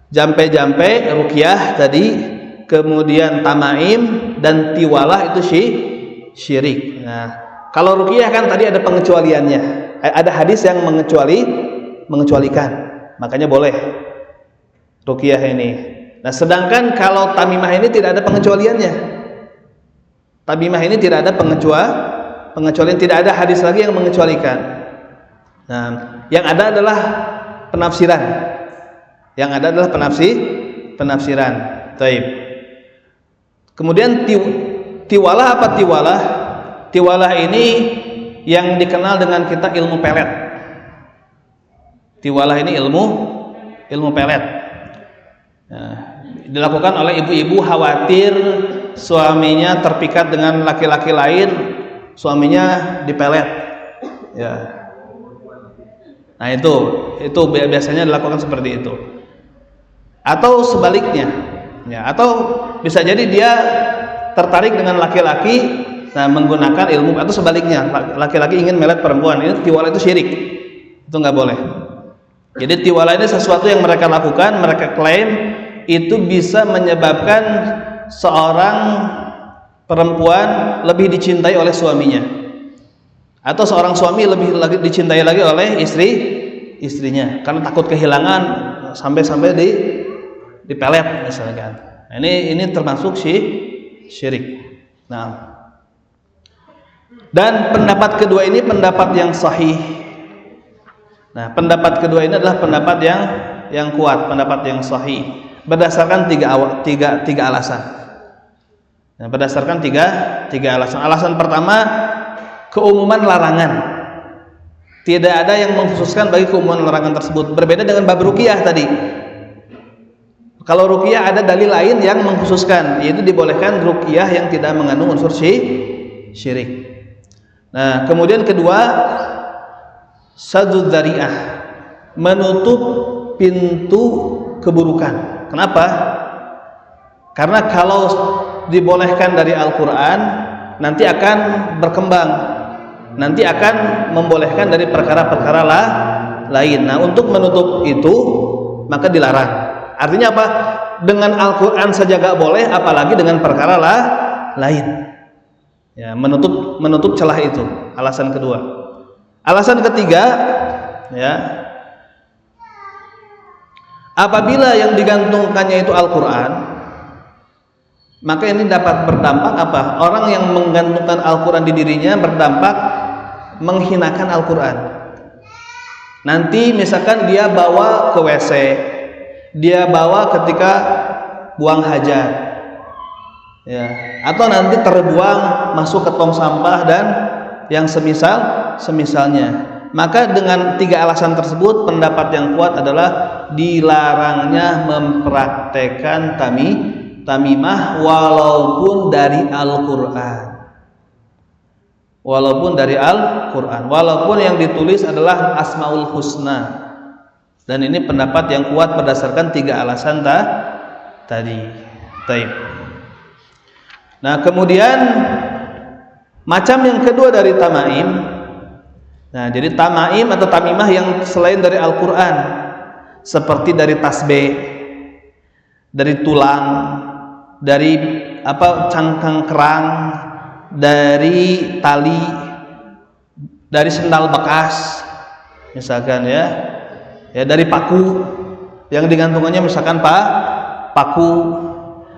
Speaker 2: jampe-jampe, ruqyah tadi, kemudian tamaim dan tiwalah itu syirik. Nah, kalau ruqyah kan tadi ada pengecualiannya, ada hadis yang mengecualikan, makanya boleh ruqyah ini. Nah, sedangkan kalau tamimah ini tidak ada pengecualiannya. Tamimah ini tidak ada pengecualian, tidak ada hadis lagi yang mengecualikan. Nah, yang ada adalah penafsiran. Yang ada adalah penafsiran. Taib. Kemudian tiwalah apa tiwalah? Tiwalah ini yang dikenal dengan kita ilmu pelet. Tiwalah ini ilmu pelet. Nah, dilakukan oleh ibu-ibu khawatir suaminya terpikat dengan laki-laki lain, suaminya dipelet. Ya. Nah, itu biasanya dilakukan seperti itu. Atau sebaliknya. Ya, atau bisa jadi dia tertarik dengan laki-laki, nah menggunakan ilmu, atau sebaliknya, laki-laki ingin melet perempuan. Ini tiwala itu syirik. Itu nggak boleh. Jadi tiwala ini sesuatu yang mereka lakukan, mereka klaim itu bisa menyebabkan seorang perempuan lebih dicintai oleh suaminya, atau seorang suami lebih dicintai lagi oleh istrinya, karena takut kehilangan sampai dipelet misalkan. Nah, ini termasuk syirik. Nah, dan pendapat kedua ini pendapat yang sahih. Nah, pendapat kedua ini adalah pendapat yang kuat, pendapat yang sahih, berdasarkan tiga alasan. Nah, berdasarkan tiga alasan. Alasan pertama, keumuman larangan. Tidak ada yang mengkhususkan bagi keumuman larangan tersebut. Berbeda dengan bab ruqyah tadi. Kalau ruqyah ada dalil lain yang mengkhususkan, yaitu dibolehkan ruqyah yang tidak mengandung unsur syirik. Nah, kemudian kedua, saddud dzari'ah, menutup pintu keburukan. Kenapa? Karena kalau dibolehkan dari Al-Quran, nanti akan berkembang, nanti akan membolehkan dari perkara-perkara lain. Nah, untuk menutup itu maka dilarang. Artinya apa? Dengan Al-Quran saja gak boleh, apalagi dengan perkara lain. Ya, menutup celah itu. Alasan kedua. Alasan ketiga, ya, apabila yang digantungkannya itu Al-Quran, maka ini dapat berdampak apa? Orang yang menggantungkan Al-Quran di dirinya berdampak menghinakan Al-Quran. Nanti misalkan dia bawa ke WC, dia bawa ketika buang hajat, ya, atau nanti terbuang masuk ke tong sampah dan yang semisalnya. Maka dengan tiga alasan tersebut, pendapat yang kuat adalah dilarangnya mempraktekkan tamimah walaupun dari Al-Quran. Walaupun yang ditulis adalah Asmaul Husna. Dan ini pendapat yang kuat berdasarkan tiga alasan tadi. Taib. Nah, kemudian macam yang kedua dari tamaim. Nah, jadi tamaim atau tamimah yang selain dari Al-Quran, seperti dari tasbih, dari tulang, dari cangkang kerang, dari tali, dari sendal bekas, misalkan ya, dari paku yang digantungannya misalkan paku,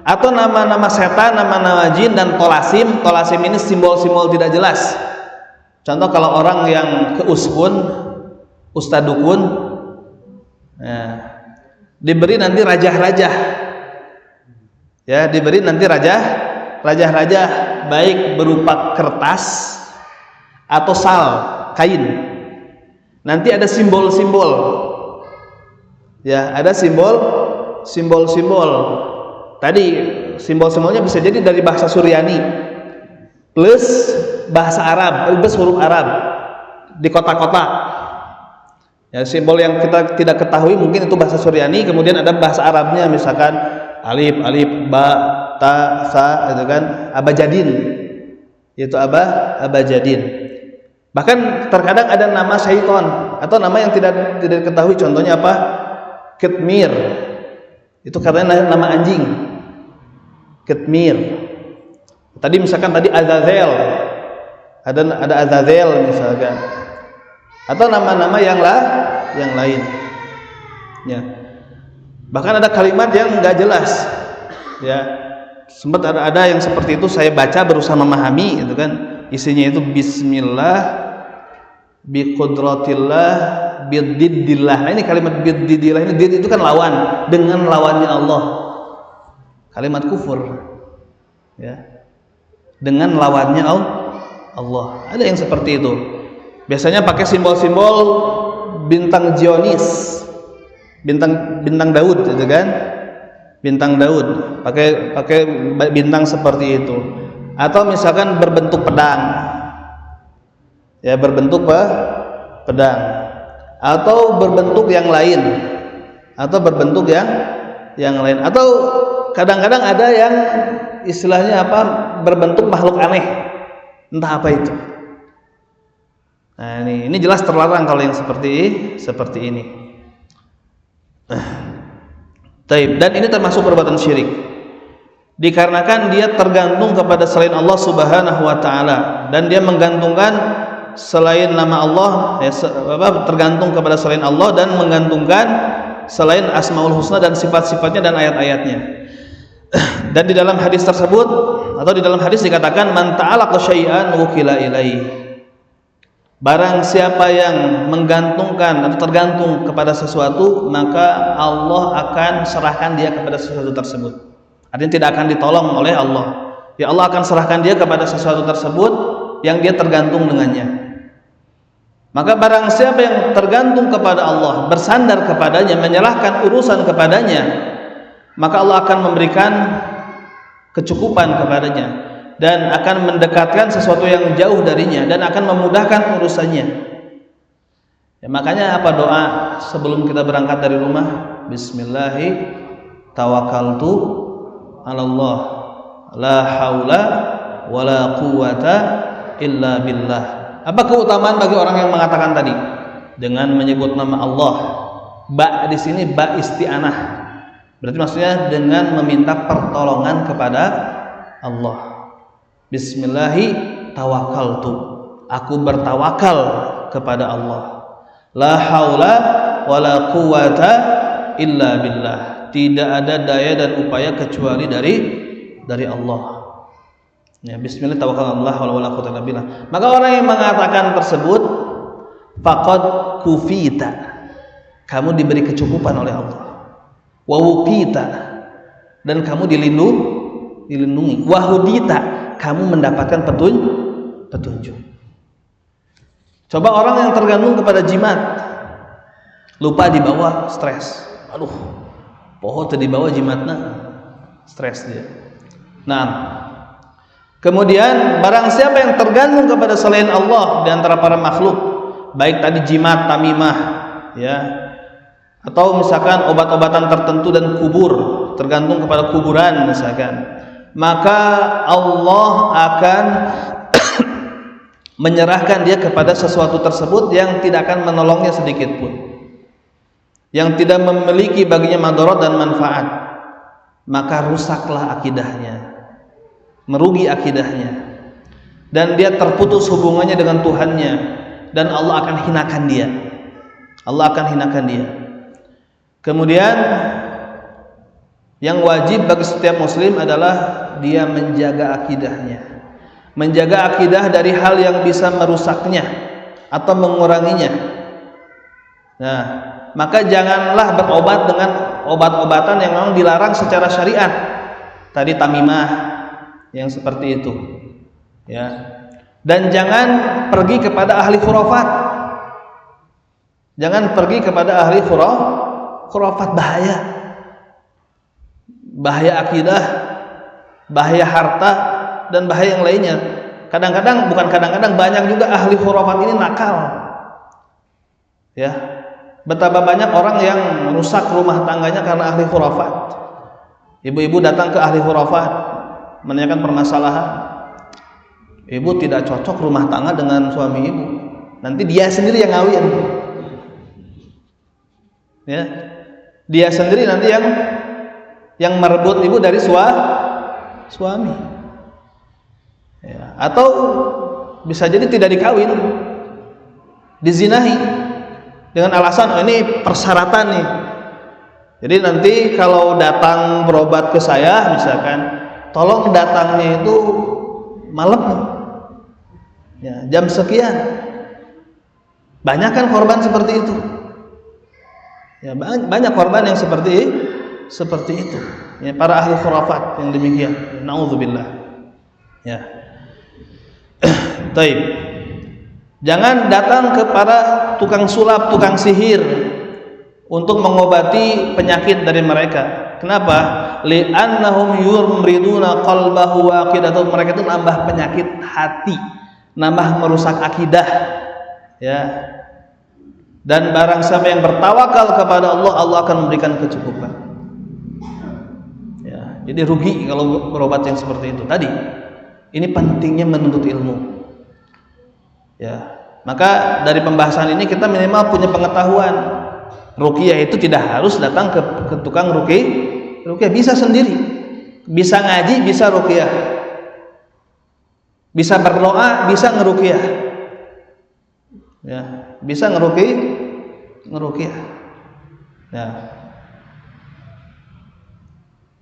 Speaker 2: atau nama-nama setan, nama-nama jin, dan tolasim. Tolasim ini simbol-simbol tidak jelas. Contoh kalau orang yang ke ustad dukun, ya, diberi nanti rajah-rajah, ya, diberi nanti rajah-rajah, baik berupa kertas atau sal, kain. Nanti ada simbol-simbol, ya, ada simbol-simbol. Tadi simbol-simbolnya bisa jadi dari bahasa Suryani plus bahasa Arab, plus huruf Arab di kota-kota. Ya, simbol yang kita tidak ketahui mungkin itu bahasa Suryani, kemudian ada bahasa Arabnya, misalkan alif, ba, ta, sa, itu kan abajadin. Itu abajadin. Bahkan terkadang ada nama syaitan atau nama yang tidak diketahui, contohnya apa? Kitmir. Itu katanya nama anjing. Kitmir. Tadi misalkan Azazel. Ada Azazel misalkan. Atau nama-nama yang lain. Ya. Bahkan ada kalimat yang enggak jelas. Ya. Sempat ada yang seperti itu, saya baca berusaha memahami, itu kan. Isinya itu bismillah, biqudratillah, bididdillah. Nah, ini kalimat bididdillah ini, itu kan lawan, dengan lawannya Allah. Kalimat kufur. Ya. Dengan lawannya Allah. Ada yang seperti itu. Biasanya pakai simbol-simbol bintang Zionis, bintang Daud, gitu kan? Bintang Daud, pakai bintang seperti itu. Atau misalkan berbentuk pedang, ya, berbentuk pedang, atau berbentuk yang lain, atau kadang-kadang ada yang istilahnya apa, berbentuk makhluk aneh, entah apa itu. Nah, ini jelas terlarang kalau yang seperti ini. Taib, dan ini termasuk perbuatan syirik. Dikarenakan dia tergantung kepada selain Allah Subhanahu wa taala, dan dia menggantungkan selain nama Allah, tergantung kepada selain Allah dan menggantungkan selain Asmaul Husna dan sifat-sifatnya dan ayat-ayatnya. Dan di dalam hadis tersebut, atau di dalam hadis dikatakan, man ta'alaqa syai'an wukila ilaihi. Barang siapa yang menggantungkan atau tergantung kepada sesuatu, maka Allah akan serahkan dia kepada sesuatu tersebut. Artinya tidak akan ditolong oleh Allah. Ya, Allah akan serahkan dia kepada sesuatu tersebut yang dia tergantung dengannya. Maka barang siapa yang tergantung kepada Allah, bersandar kepadanya, menyerahkan urusan kepadanya, maka Allah akan memberikan kecukupan kepadanya dan akan mendekatkan sesuatu yang jauh darinya dan akan memudahkan urusannya. Ya, makanya apa doa sebelum kita berangkat dari rumah? Bismillahi tawakkaltu 'alallah la haula wala quwata illa billah. Apa keutamaan bagi orang yang mengatakan tadi? Dengan menyebut nama Allah. Ba di sini ba isti'anah. Berarti maksudnya dengan meminta pertolongan kepada Allah. Bismillahi tawakkaltu, aku bertawakal kepada Allah. La haula wala quwata illa billah, tidak ada daya dan upaya kecuali dari Allah. Ya, bismillah tawakal Allah wala quwata illa billah. Maka orang yang mengatakan tersebut, faqad kufita, kamu diberi kecukupan oleh Allah. Wa wuqita, dan kamu dilindungi. Wa hudita, kamu mendapatkan petunjuk. Coba orang yang tergantung kepada jimat, lupa dibawa, stres. Aduh, poho teu dibawa jimatna, stres dia. Nah, kemudian barang siapa yang tergantung kepada selain Allah di antara para makhluk, baik tadi jimat, tamimah, ya, atau misalkan obat-obatan tertentu dan kubur, tergantung kepada kuburan misalkan, maka Allah akan menyerahkan dia kepada sesuatu tersebut yang tidak akan menolongnya sedikit pun, yang tidak memiliki baginya madarat dan manfaat. Maka rusaklah akidahnya, merugi akidahnya, dan dia terputus hubungannya dengan Tuhannya, dan Allah akan hinakan dia. Kemudian yang wajib bagi setiap muslim adalah dia menjaga akidahnya, menjaga akidah dari hal yang bisa merusaknya atau menguranginya. Nah, maka janganlah berobat dengan obat-obatan yang memang dilarang secara syariat. Tadi tamimah yang seperti itu, ya. Dan jangan pergi kepada ahli khurafat. Jangan pergi kepada ahli khurafat, bahaya akidah, bahaya harta, dan bahaya yang lainnya. Kadang-kadang, bukan kadang-kadang, banyak juga ahli khurafat ini nakal, ya, Betapa banyak orang yang merusak rumah tangganya karena ahli khurafat. Ibu-ibu datang ke ahli khurafat menanyakan permasalahan. Ibu tidak cocok rumah tangga dengan suami ibu. Nanti dia sendiri yang ngawin. Ya. Dia sendiri nanti yang merebut ibu dari suami. Ya. Atau bisa jadi tidak dikawin, dizinahi dengan alasan ini persyaratan nih. Jadi nanti kalau datang berobat ke saya misalkan, tolong datangnya itu malam. Ya, jam sekian. Banyak kan korban seperti itu. Ya, banyak korban yang seperti itu. Ya, para ahli khurafat yang demikian. Nauzubillah. Ya. Taib. Jangan datang kepada tukang sulap, tukang sihir untuk mengobati penyakit dari mereka. Kenapa? Li'annahum yumriduna qalbahu wa aqidatahu. Mereka itu nambah penyakit hati, nambah merusak akidah. Ya. Dan barang siapa yang bertawakal kepada Allah, Allah akan memberikan kecukupan. Ya, jadi rugi kalau berobat yang seperti itu. Tadi, ini pentingnya menuntut ilmu. Ya, maka dari pembahasan ini kita minimal punya pengetahuan. Ruqyah itu tidak harus datang ke tukang ruqyah, bisa sendiri. Bisa ngaji, bisa ruqyah. Bisa berdoa, bisa ngeruqyah. Ya, bisa ngeruqyah. Ya.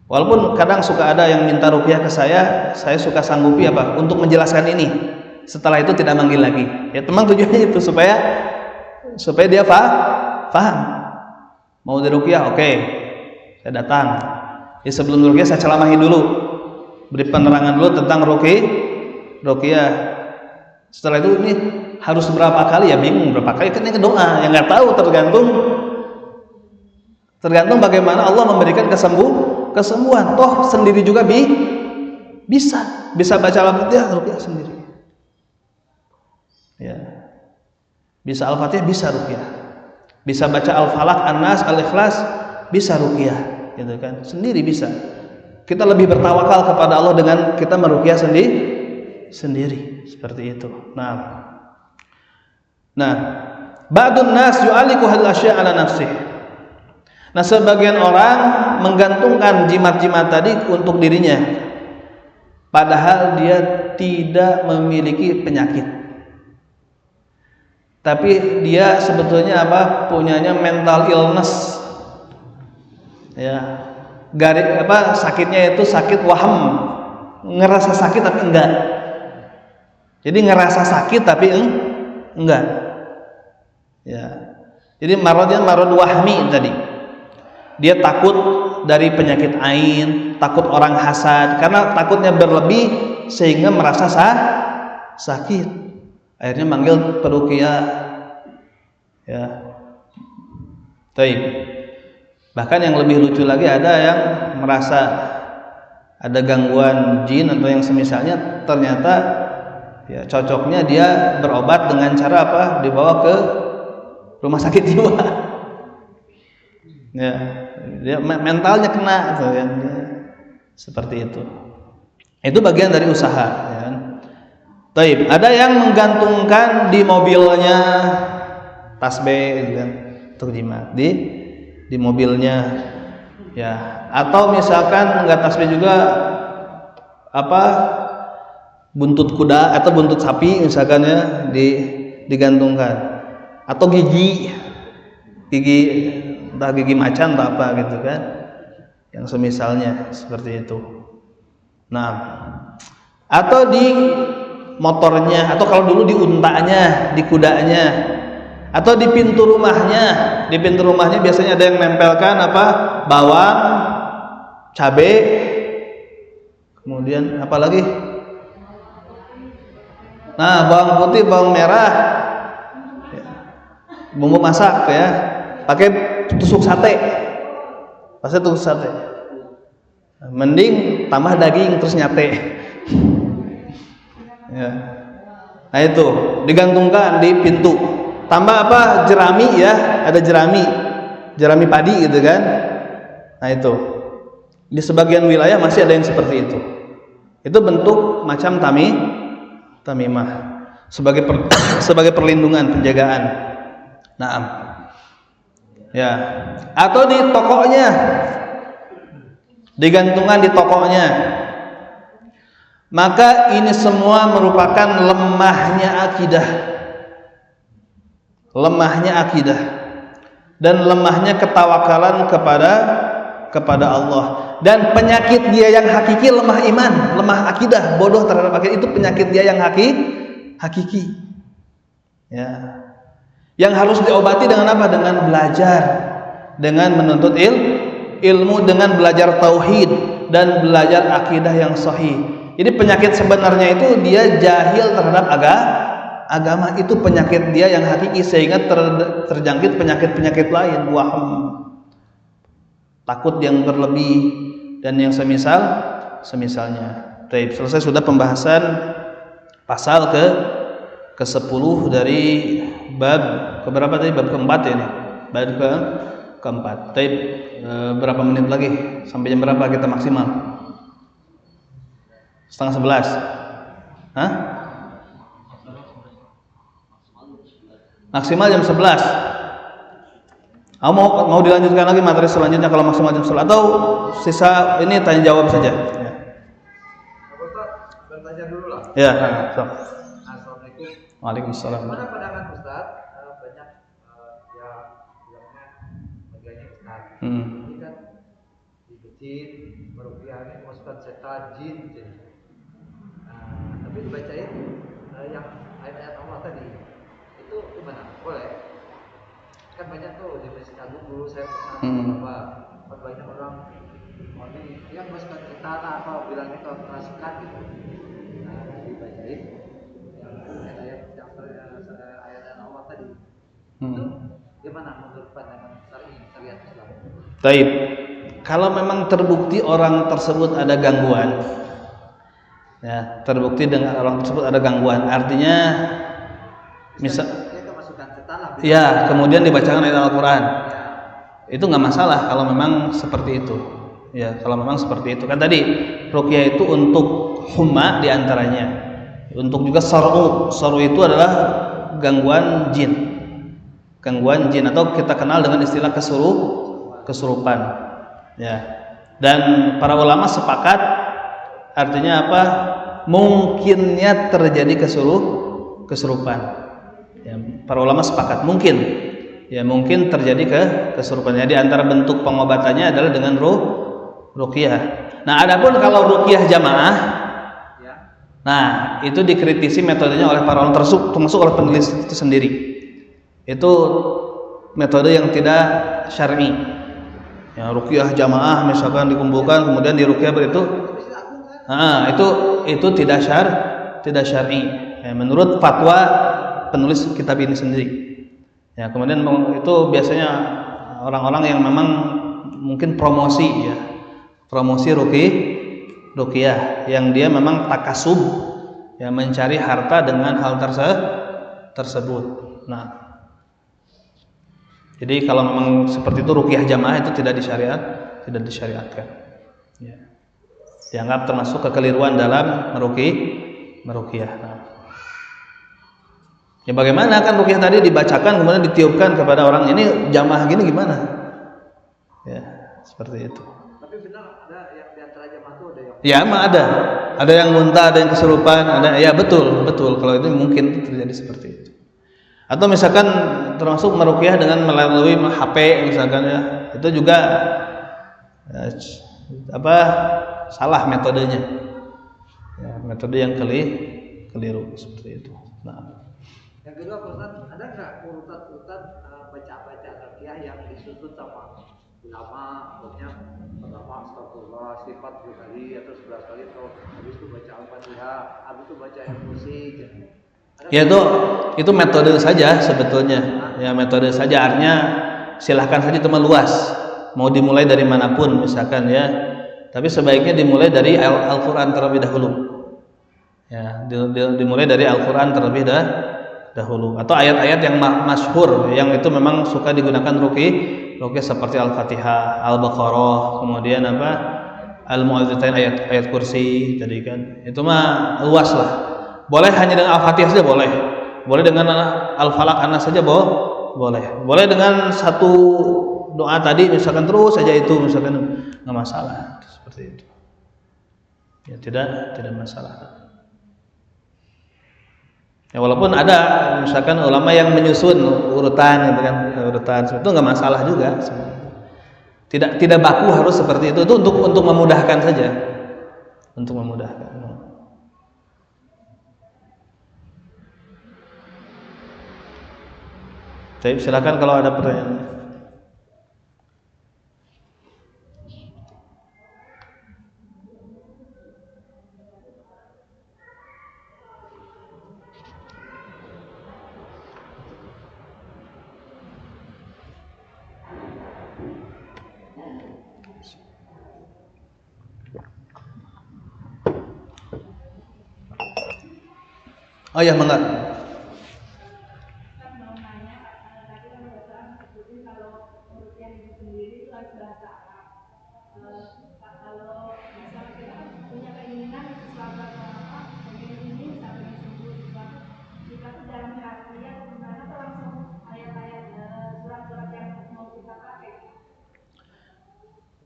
Speaker 2: Walaupun kadang suka ada yang minta ruqyah ke saya suka sanggupi apa? Untuk menjelaskan ini. Setelah itu tidak manggil lagi. Ya, memang tujuannya itu supaya dia paham. Mau diruqyah, oke. Saya datang. Ya, sebelum ruqyah saya ceramahi dulu. Beri penerangan dulu tentang ruqyah. Setelah itu ini harus berapa kali, ya bingung berapa kali, kan ini doa yang nggak tahu, tergantung bagaimana Allah memberikan kesembuhan. Toh sendiri juga bisa baca Al-Fatihah ruqyah sendiri. Ya. Bisa Al-Fatihah, bisa ruqyah. Bisa baca Al-Falaq, An-Nas, Al-Ikhlas, bisa ruqyah, gitu kan. Sendiri bisa. Kita lebih bertawakal kepada Allah dengan kita meruqyah sendiri seperti itu. Nah, ba'dun nas yu'aliku hal asya' ala nafsih. Nah, sebagian orang menggantungkan jimat-jimat tadi untuk dirinya, padahal dia tidak memiliki penyakit. Tapi dia sebetulnya punyanya mental illness. Ya. Sakitnya itu sakit waham. Ngerasa sakit tapi enggak. Jadi ngerasa sakit tapi enggak. Ya. Jadi maradnya marad wahmi tadi. Dia takut dari penyakit ain, takut orang hasad, karena takutnya berlebih sehingga merasa sakit. Akhirnya manggil peruqyah. Ya. Taib. Bahkan yang lebih lucu lagi, ada yang merasa ada gangguan jin atau yang semisalnya, ternyata ya cocoknya dia berobat dengan cara dibawa ke rumah sakit jiwa. Ya, dia mentalnya kena gitu ya. Seperti itu. Itu bagian dari usaha, ya. Taib. Ada yang menggantungkan di mobilnya tasbih, gitu kan, untuk jimat di mobilnya, ya. Atau misalkan enggak tasbih juga buntut kuda atau buntut sapi misalkan, ya, digantungkan. Atau gigi entah gigi macan atau apa gitu kan, yang semisalnya seperti itu. Nah, atau di motornya, atau kalau dulu di untanya, di kudanya, atau di pintu rumahnya. Di pintu rumahnya biasanya ada yang nempelkan bawang, cabai, kemudian apa lagi? Nah, bawang putih, bawang merah, bumbu masak, ya, pakai tusuk sate, pasti tusuk sate. Mending tambah daging terus nyate. Ya. Nah, itu digantungkan di pintu tambah apa? Jerami ya, ada jerami padi gitu kan. Nah itu di sebagian wilayah masih ada yang seperti itu. Itu bentuk macam tamimah sebagai sebagai perlindungan, penjagaan. Naam. Ya. Atau di tokonya, digantungan di tokonya. Maka ini semua merupakan lemahnya akidah dan lemahnya ketawakalan kepada Allah, dan penyakit dia yang hakiki lemah iman, lemah akidah, bodoh terhadap akidah. Itu penyakit dia yang hakiki ya, yang harus diobati dengan apa? Dengan belajar, dengan menuntut ilmu, dengan belajar tauhid dan belajar akidah yang sahih. Jadi penyakit sebenarnya itu dia jahil terhadap agama. Itu penyakit dia yang hakiki, sehingga terjangkit penyakit-penyakit lain, waham, takut yang berlebih dan yang semisalnya. Baik, selesai sudah pembahasan pasal ke-10 dari bab keberapa tadi? Bab keempat ya ini. Bab keempat. Baik, berapa menit lagi? Sampai jam berapa kita maksimal? 10:30. Hah? Maksimal jam 11. Mau dilanjutkan lagi materi selanjutnya kalau maksimal jam 11, atau sisa ini tanya jawab saja? Ya.
Speaker 3: Bertanya dulu lah.
Speaker 2: Ya.
Speaker 3: Assalamualaikum.
Speaker 2: Waalaikumsalam.
Speaker 3: Mana pandangan Ustaz? Banyak yang bilangnya bagiannya Ustaz. Ini kan di masjid meruqyah ini memasukkan setan, jin. Tapi dibacain yang ayat-ayat Allah tadi. Itu gimana? Boleh? Kan banyak tuh di Masjid Agung dulu saya pernah banyak orang yang masukkan setan atau bilangnya kalau kerasikan gitu. Dibacain yang ayat-ayat Allah tadi. Itu gimana menurut pandangan syariat Islam?
Speaker 2: Baik. Kalau memang terbukti orang tersebut ada gangguan, ya, terbukti dengan orang tersebut ada gangguan, artinya misal ya, kemudian dibacakan ayat Al-Quran, itu nggak masalah kalau memang seperti itu. Ya, kalau memang seperti itu kan tadi ruqyah itu untuk humma diantaranya, untuk juga saru itu adalah gangguan jin atau kita kenal dengan istilah kesurupan. Ya, dan para ulama sepakat, artinya apa? Mungkinnya terjadi kesurupan. Ya, para ulama sepakat mungkin terjadi kesurupan. Jadi antara bentuk pengobatannya adalah dengan ruqyah. Nah, adapun kalau ruqyah jamaah, nah itu dikritisi metodenya oleh para ulama, termasuk oleh penulis itu sendiri. Itu metode yang tidak syar'i. Ya, ruqyah jamaah misalkan dikumpulkan kemudian di ruqyah itu, itu tidak syar'i. Ya, menurut fatwa penulis kitab ini sendiri. Ya, kemudian itu biasanya orang-orang yang memang mungkin promosi ruqyah yang dia memang takasub, ya, mencari harta dengan hal tersebut. Nah, jadi kalau memang seperti itu ruqyah jamaah itu tidak disyariatkan. Ya. Dianggap termasuk kekeliruan dalam meruqyah. Nah. Ya bagaimana kan ruqyah tadi dibacakan kemudian ditiupkan kepada orang, ini jamaah gini gimana? Ya, seperti itu.
Speaker 3: Tapi benar ada yang di antara jamaah itu ada yang
Speaker 2: ada yang muntah, ada yang kesurupan, ada, ya betul kalau itu mungkin terjadi seperti itu. Atau misalkan termasuk meruqyah dengan melalui HP misalkan, ya, itu juga salah metodenya. Ya, metode yang keliru seperti itu. Nah,
Speaker 3: yang kedua, Ustaz, ada nggak urutan baca ruqyah yang disusun sama ulama, pokoknya pertama astagfirullah, sifat 2 kali atau 11 kali, atau habis itu baca Al-Fatihah, habis itu baca ayat kursi gitu.
Speaker 2: Ya itu metode saja sebetulnya. Ya, metode saja, artinya silahkan saja, teman luas. Mau dimulai dari manapun misalkan, ya. Tapi sebaiknya dimulai dari Al-Qur'an terlebih dahulu. Ya, dimulai dari Al-Qur'an terlebih dahulu, atau ayat-ayat yang masyhur yang itu memang suka digunakan ruqyah seperti Al-Fatihah, Al-Baqarah, kemudian Al-Mu'awwidzatain, ayat kursi tadi kan. Itu mah luas lah. Boleh hanya dengan Al-Fatihah saja boleh. Boleh dengan Al-Falaq, An-Nas saja boleh. Boleh dengan satu doa tadi misalkan terus saja itu misalkan enggak masalah seperti itu. Ya tidak masalah. Ya walaupun ada misalkan ulama yang menyusun urutan gitu kan, urutan itu enggak masalah juga. Tidak baku harus seperti itu. Itu untuk memudahkan saja. Untuk memudahkan. Baik, silakan kalau ada pertanyaan. Oh ya, mangga.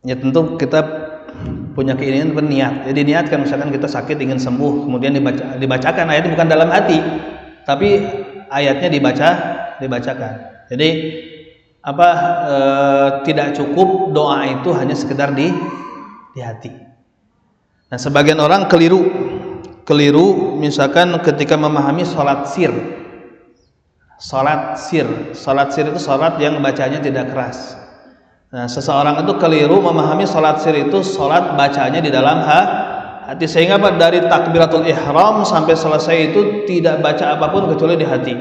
Speaker 2: Ya tentu kita punya keinginan berniat. Jadi niatkan misalkan kita sakit ingin sembuh, kemudian dibacakan ayatnya bukan dalam hati, tapi ayatnya dibacakan. Jadi tidak cukup doa itu hanya sekedar di hati. Nah, sebagian orang keliru misalkan ketika memahami salat sir. Salat sir itu salat yang bacanya tidak keras. Nah, seseorang itu keliru memahami salat sir itu salat bacanya di dalam hati, sehingga dari takbiratul ihram sampai selesai itu tidak baca apapun kecuali di hati.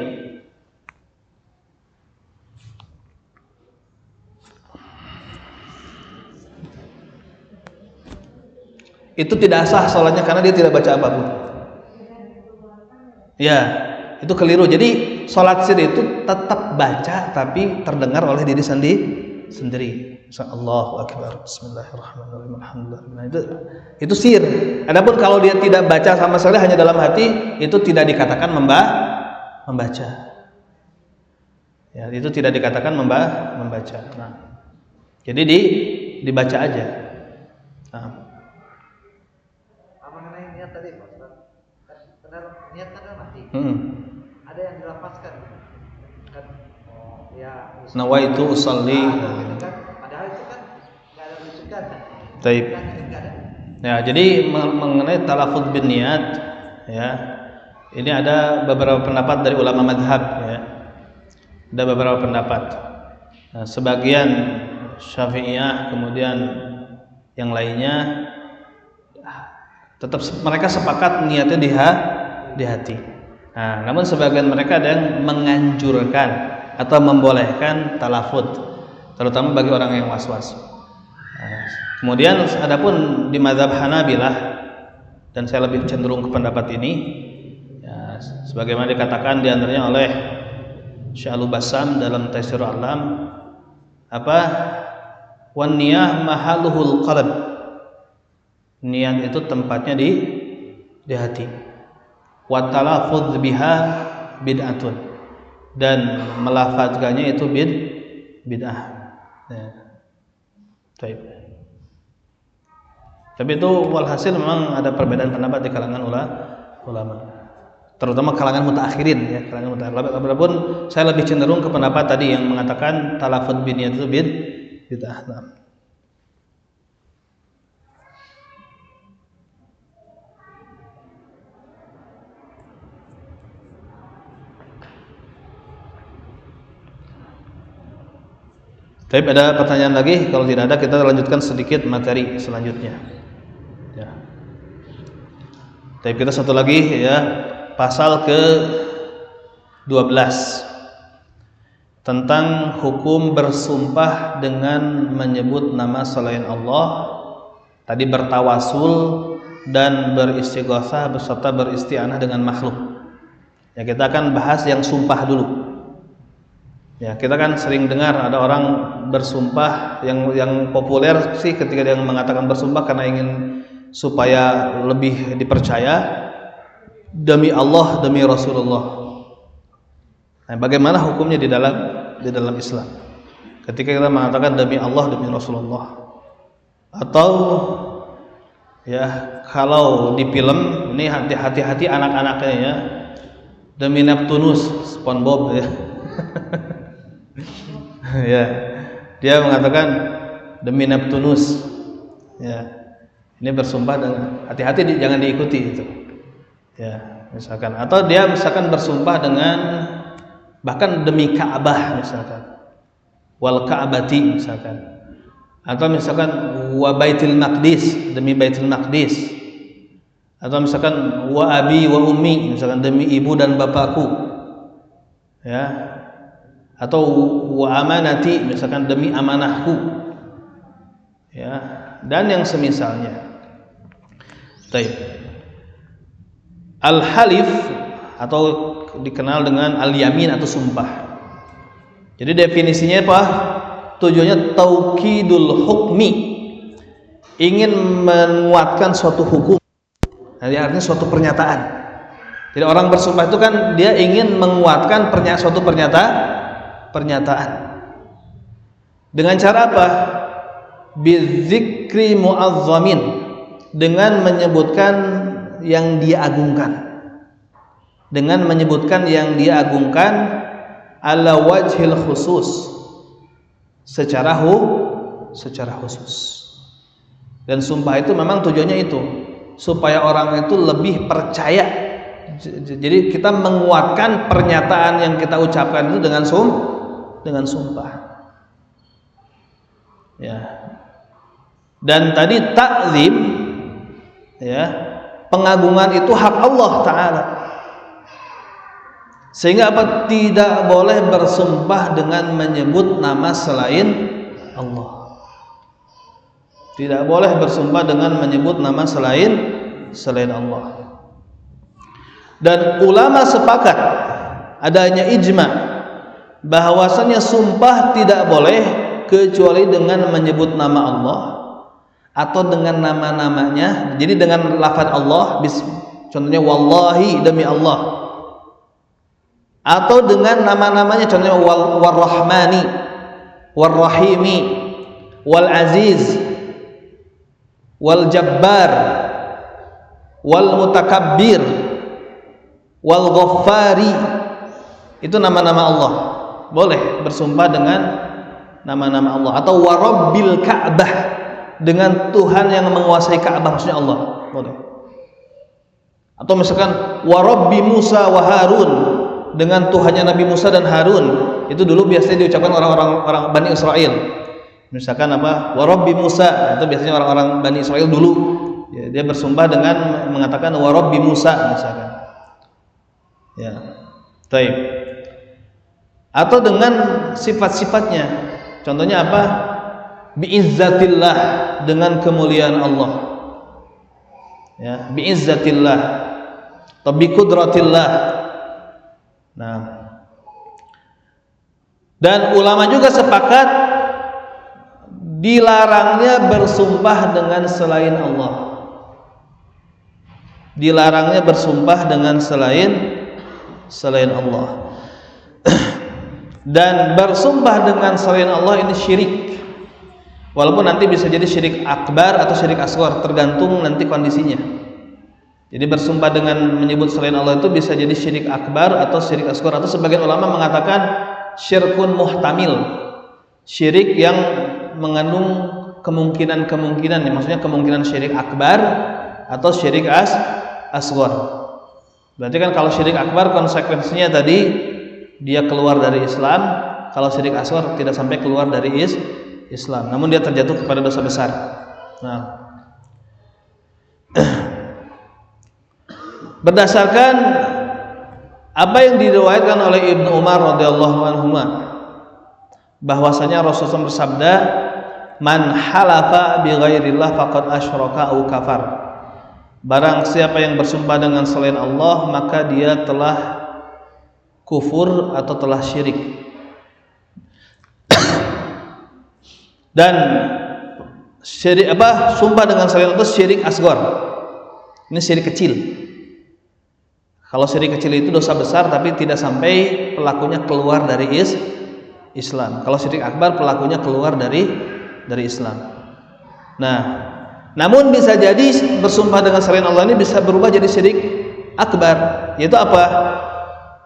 Speaker 2: Itu tidak sah salatnya karena dia tidak baca apapun. Ya, itu keliru. Jadi salat sir itu tetap baca tapi terdengar oleh diri sendiri. Allahu Akbar, Bismillahirrahmanirrahim, Alhamdulillah. Itu sir. Adapun kalau dia tidak baca sama sekali hanya dalam hati, itu tidak dikatakan membaca. Ya, itu tidak dikatakan membaca. Nah, jadi dibaca aja. Nah.
Speaker 3: Mengenai niat tadi, Pak Ustaz. Benar niat kan dalam hati. Ada yang dilapaskan. Ya,
Speaker 2: nawaitu usalli.
Speaker 3: Padahal itu kan nggak ada rujukan.
Speaker 2: Baik. Ya, jadi mengenai talafuz bin niat, ya, ini ada beberapa pendapat dari ulama madhab, ya. Ada beberapa pendapat. Nah, sebagian Syafi'iyah, kemudian yang lainnya tetap mereka sepakat niatnya di hati. Nah, namun sebagian mereka ada yang menganjurkan atau membolehkan talafuz, terutama bagi orang yang was-was. Kemudian adapun di mazhab Hanabilah, dan saya lebih cenderung ke pendapat ini, ya, sebagaimana dikatakan diantaranya oleh Syekh Al-Bassam dalam Taisir Al-Alam, wan niyah mahaluhul qalb, niat itu tempatnya di hati. Wa talafuz biha bid'atun, dan melafadzkannya itu bid'ah. Ya. Tapi itu walhasil memang ada perbedaan pendapat di kalangan ulama, terutama kalangan mutaakhirin, ya, kalangan mutaakhirin. Walaupun saya lebih cenderung ke pendapat tadi yang mengatakan talafuz bin niat itu bid'ah. Nah. Tapi ada pertanyaan lagi? Kalau tidak ada, kita lanjutkan sedikit materi selanjutnya. Ya. Tapi kita satu lagi, ya, pasal ke-12 tentang hukum bersumpah dengan menyebut nama selain Allah, tadi bertawasul dan beristighatsah beserta beristi'anah dengan makhluk. Ya, kita akan bahas yang sumpah dulu. Ya, kita kan sering dengar ada orang bersumpah, yang populer sih ketika dia mengatakan bersumpah karena ingin supaya lebih dipercaya, demi Allah, demi Rasulullah. Nah, bagaimana hukumnya di dalam Islam? Ketika kita mengatakan demi Allah, demi Rasulullah, atau ya kalau di film ini hati-hati anak-anaknya ya, demi Neptunus, SpongeBob ya. Ya, dia mengatakan demi Neptunus. Ya, ini bersumpah dengan hati-hati, jangan diikuti itu. Ya, misalkan, atau dia misalkan bersumpah dengan bahkan demi Ka'bah misalkan, wal Ka'bati misalkan, atau misalkan wa Baitul Maqdis, demi Baitul Maqdis, atau misalkan wa abi wa ummi, misalkan demi ibu dan bapakku, ya, atau wa amanati, misalkan demi amanahku, ya, dan yang semisalnya. Baik. Al-halif atau dikenal dengan al-yamin atau sumpah. Jadi definisinya apa? Tujuannya taukidul hukmi, ingin menguatkan suatu hukum. Jadi artinya suatu pernyataan. Jadi orang bersumpah itu kan dia ingin menguatkan suatu pernyataan. Dengan cara apa? Bidzikri mu'azzamin, dengan menyebutkan yang dia agungkan. Dengan menyebutkan yang dia agungkan ala wajhil khusus, secara khusus. Dan sumpah itu memang tujuannya itu supaya orang itu lebih percaya. Jadi kita menguatkan pernyataan yang kita ucapkan itu dengan sumpah. Ya. Dan tadi ta'zim, ya, pengagungan itu hak Allah Ta'ala. Sehingga apa? Tidak boleh bersumpah dengan menyebut nama selain Allah. Tidak boleh bersumpah dengan menyebut nama selain Allah. Dan ulama sepakat, adanya ijma bahwasanya sumpah tidak boleh kecuali dengan menyebut nama Allah atau dengan nama-namanya. Jadi dengan lafaz Allah, contohnya wallahi, demi Allah, atau dengan nama-namanya, contohnya war-rahmani, war-rahimi, wal-aziz, wal-jabbar, wal-mutakabbir, wal-ghaffari. Itu nama-nama Allah. Boleh bersumpah dengan nama-nama Allah. Atau warabbil Ka'bah, dengan Tuhan yang menguasai Ka'bah, maksudnya Allah. Boleh. Atau misalkan warabbi Musa wa Harun, dengan Tuhannya Nabi Musa dan Harun. Itu dulu biasanya diucapkan orang Bani Israel. Misalkan apa? Warabbi Musa, itu biasanya orang-orang Bani Israel dulu. Ya, dia bersumpah dengan mengatakan warabbi Musa misalkan. Ya. Baik. Atau dengan sifat-sifatnya. Contohnya apa? Biizzatillah, dengan kemuliaan Allah. Ya, biizzatillah atau biqudratillah. Nah. Dan ulama juga sepakat dilarangnya bersumpah dengan selain Allah. Dilarangnya bersumpah dengan selain Allah. Dan bersumpah dengan selain Allah ini syirik. Walaupun nanti bisa jadi syirik akbar atau syirik asghar, tergantung nanti kondisinya. Jadi bersumpah dengan menyebut selain Allah itu bisa jadi syirik akbar atau syirik asghar, atau sebagian ulama mengatakan syirkun muhtamil, syirik yang mengandung kemungkinan-kemungkinan, maksudnya kemungkinan syirik akbar atau syirik asghar. Berarti kan kalau syirik akbar konsekuensinya tadi dia keluar dari Islam, kalau syirik asghar tidak sampai keluar dari Islam, namun dia terjatuh kepada dosa besar. Nah, berdasarkan apa yang diriwayatkan oleh Ibnu Umar radhiyallahu anhu, bahwasanya Rasulullah bersabda, man halafa bi ghairillah faqad asyraka au kafar. Barang siapa yang bersumpah dengan selain Allah, maka dia telah kufur atau telah syirik. Dan syirik sumpah dengan selain Allah syirik asghar. Ini syirik kecil. Kalau syirik kecil itu dosa besar tapi tidak sampai pelakunya keluar dari Islam. Kalau syirik akbar pelakunya keluar dari Islam. Nah, namun bisa jadi bersumpah dengan selain Allah ini bisa berubah jadi syirik akbar. Yaitu apa?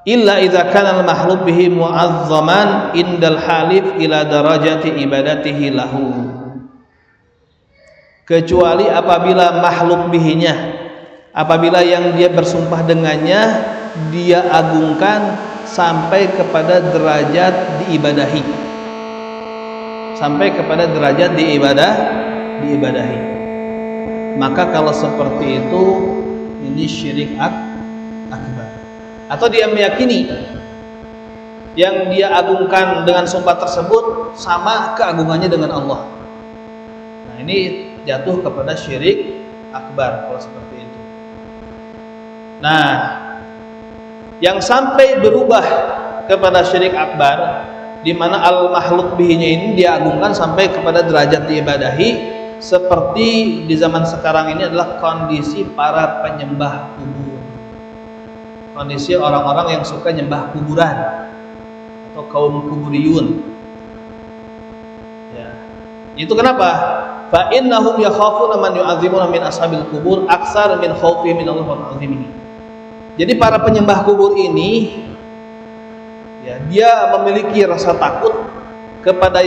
Speaker 2: Illa idza kana al-mahlub bihi mu'azzaman indal halif ila darajati ibadatihi lahu. Kecuali apabila makhluk bihinya, apabila yang dia bersumpah dengannya dia agungkan sampai kepada derajat diibadahi, sampai kepada derajat diibadahi, maka kalau seperti itu ini syirik akbar. Atau dia meyakini yang dia agungkan dengan sumpah tersebut sama keagungannya dengan Allah. Nah, ini jatuh kepada syirik akbar kalau seperti itu. Nah, yang sampai berubah kepada syirik akbar, di mana al-makhluk bihinya ini diagungkan sampai kepada derajat diibadahi, seperti di zaman sekarang ini adalah kondisi para penyembah kubur. Kondisi orang-orang yang suka nyembah kuburan atau kaum kuburiyun. Ya. Itu kenapa? Fa innahum yakhafuna man yu'azzimuna min ashabil kubur aksar min khaufi min Allah wa azimihi. Jadi para penyembah kubur ini ya, dia memiliki rasa takut kepada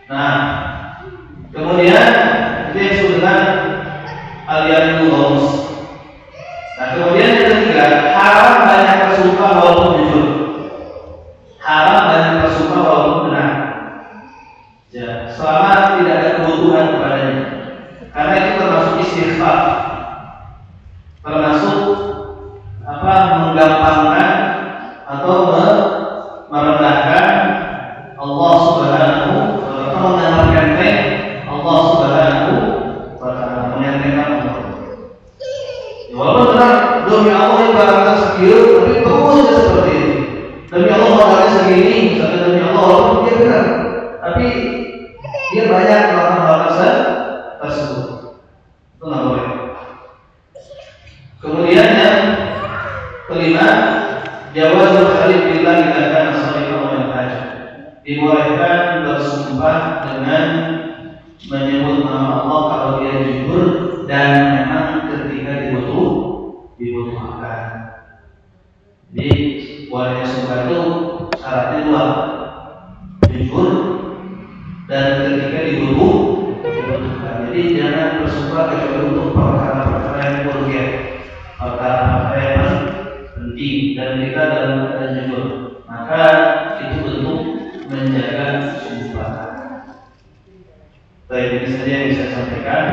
Speaker 2: Nah, kemudian itu yang disebut dengan al-yaminul ghamus. Nah, kemudian yang ketiga, haram banyak bersumpah walaupun jujur. Haram banyak bersumpah walaupun benar. Ya, selama tidak ada kebutuhan kepadanya. Karena itu termasuk istighfar. Termasuk menggampangkan atau merendahkan Allah Subhanahu wa taala, menenteng Allah Subhanahu wa taala, menentengkan Allah. Walaupun benar demi Allah yang barangnya sekian, tapi terus seperti itu. Demi Allah barangnya segini, misalnya demi Allah walaupun dia benar, tapi dia banyak melakukan hal tersebut. Itu nggak boleh. Kemudian yang kelima, jawazul halif billahi kana shadiqan wa al-hajj. Dibolehkan bersumpah dengan menyebut nama Allah kalau dia jujur dan memang ketika dibutuhkan. Jadi bolehnya sumpah itu syaratnya dua, jujur dan ketika dibutuhkan. Jadi jangan bersumpah kecuali untuk perkara-perkara yang urgen, perkara-perkara yang penting dan kita dalam keadaan jujur, maka itu bentuk menjaga sumpah. Baik, ini saja yang bisa saya sampaikan.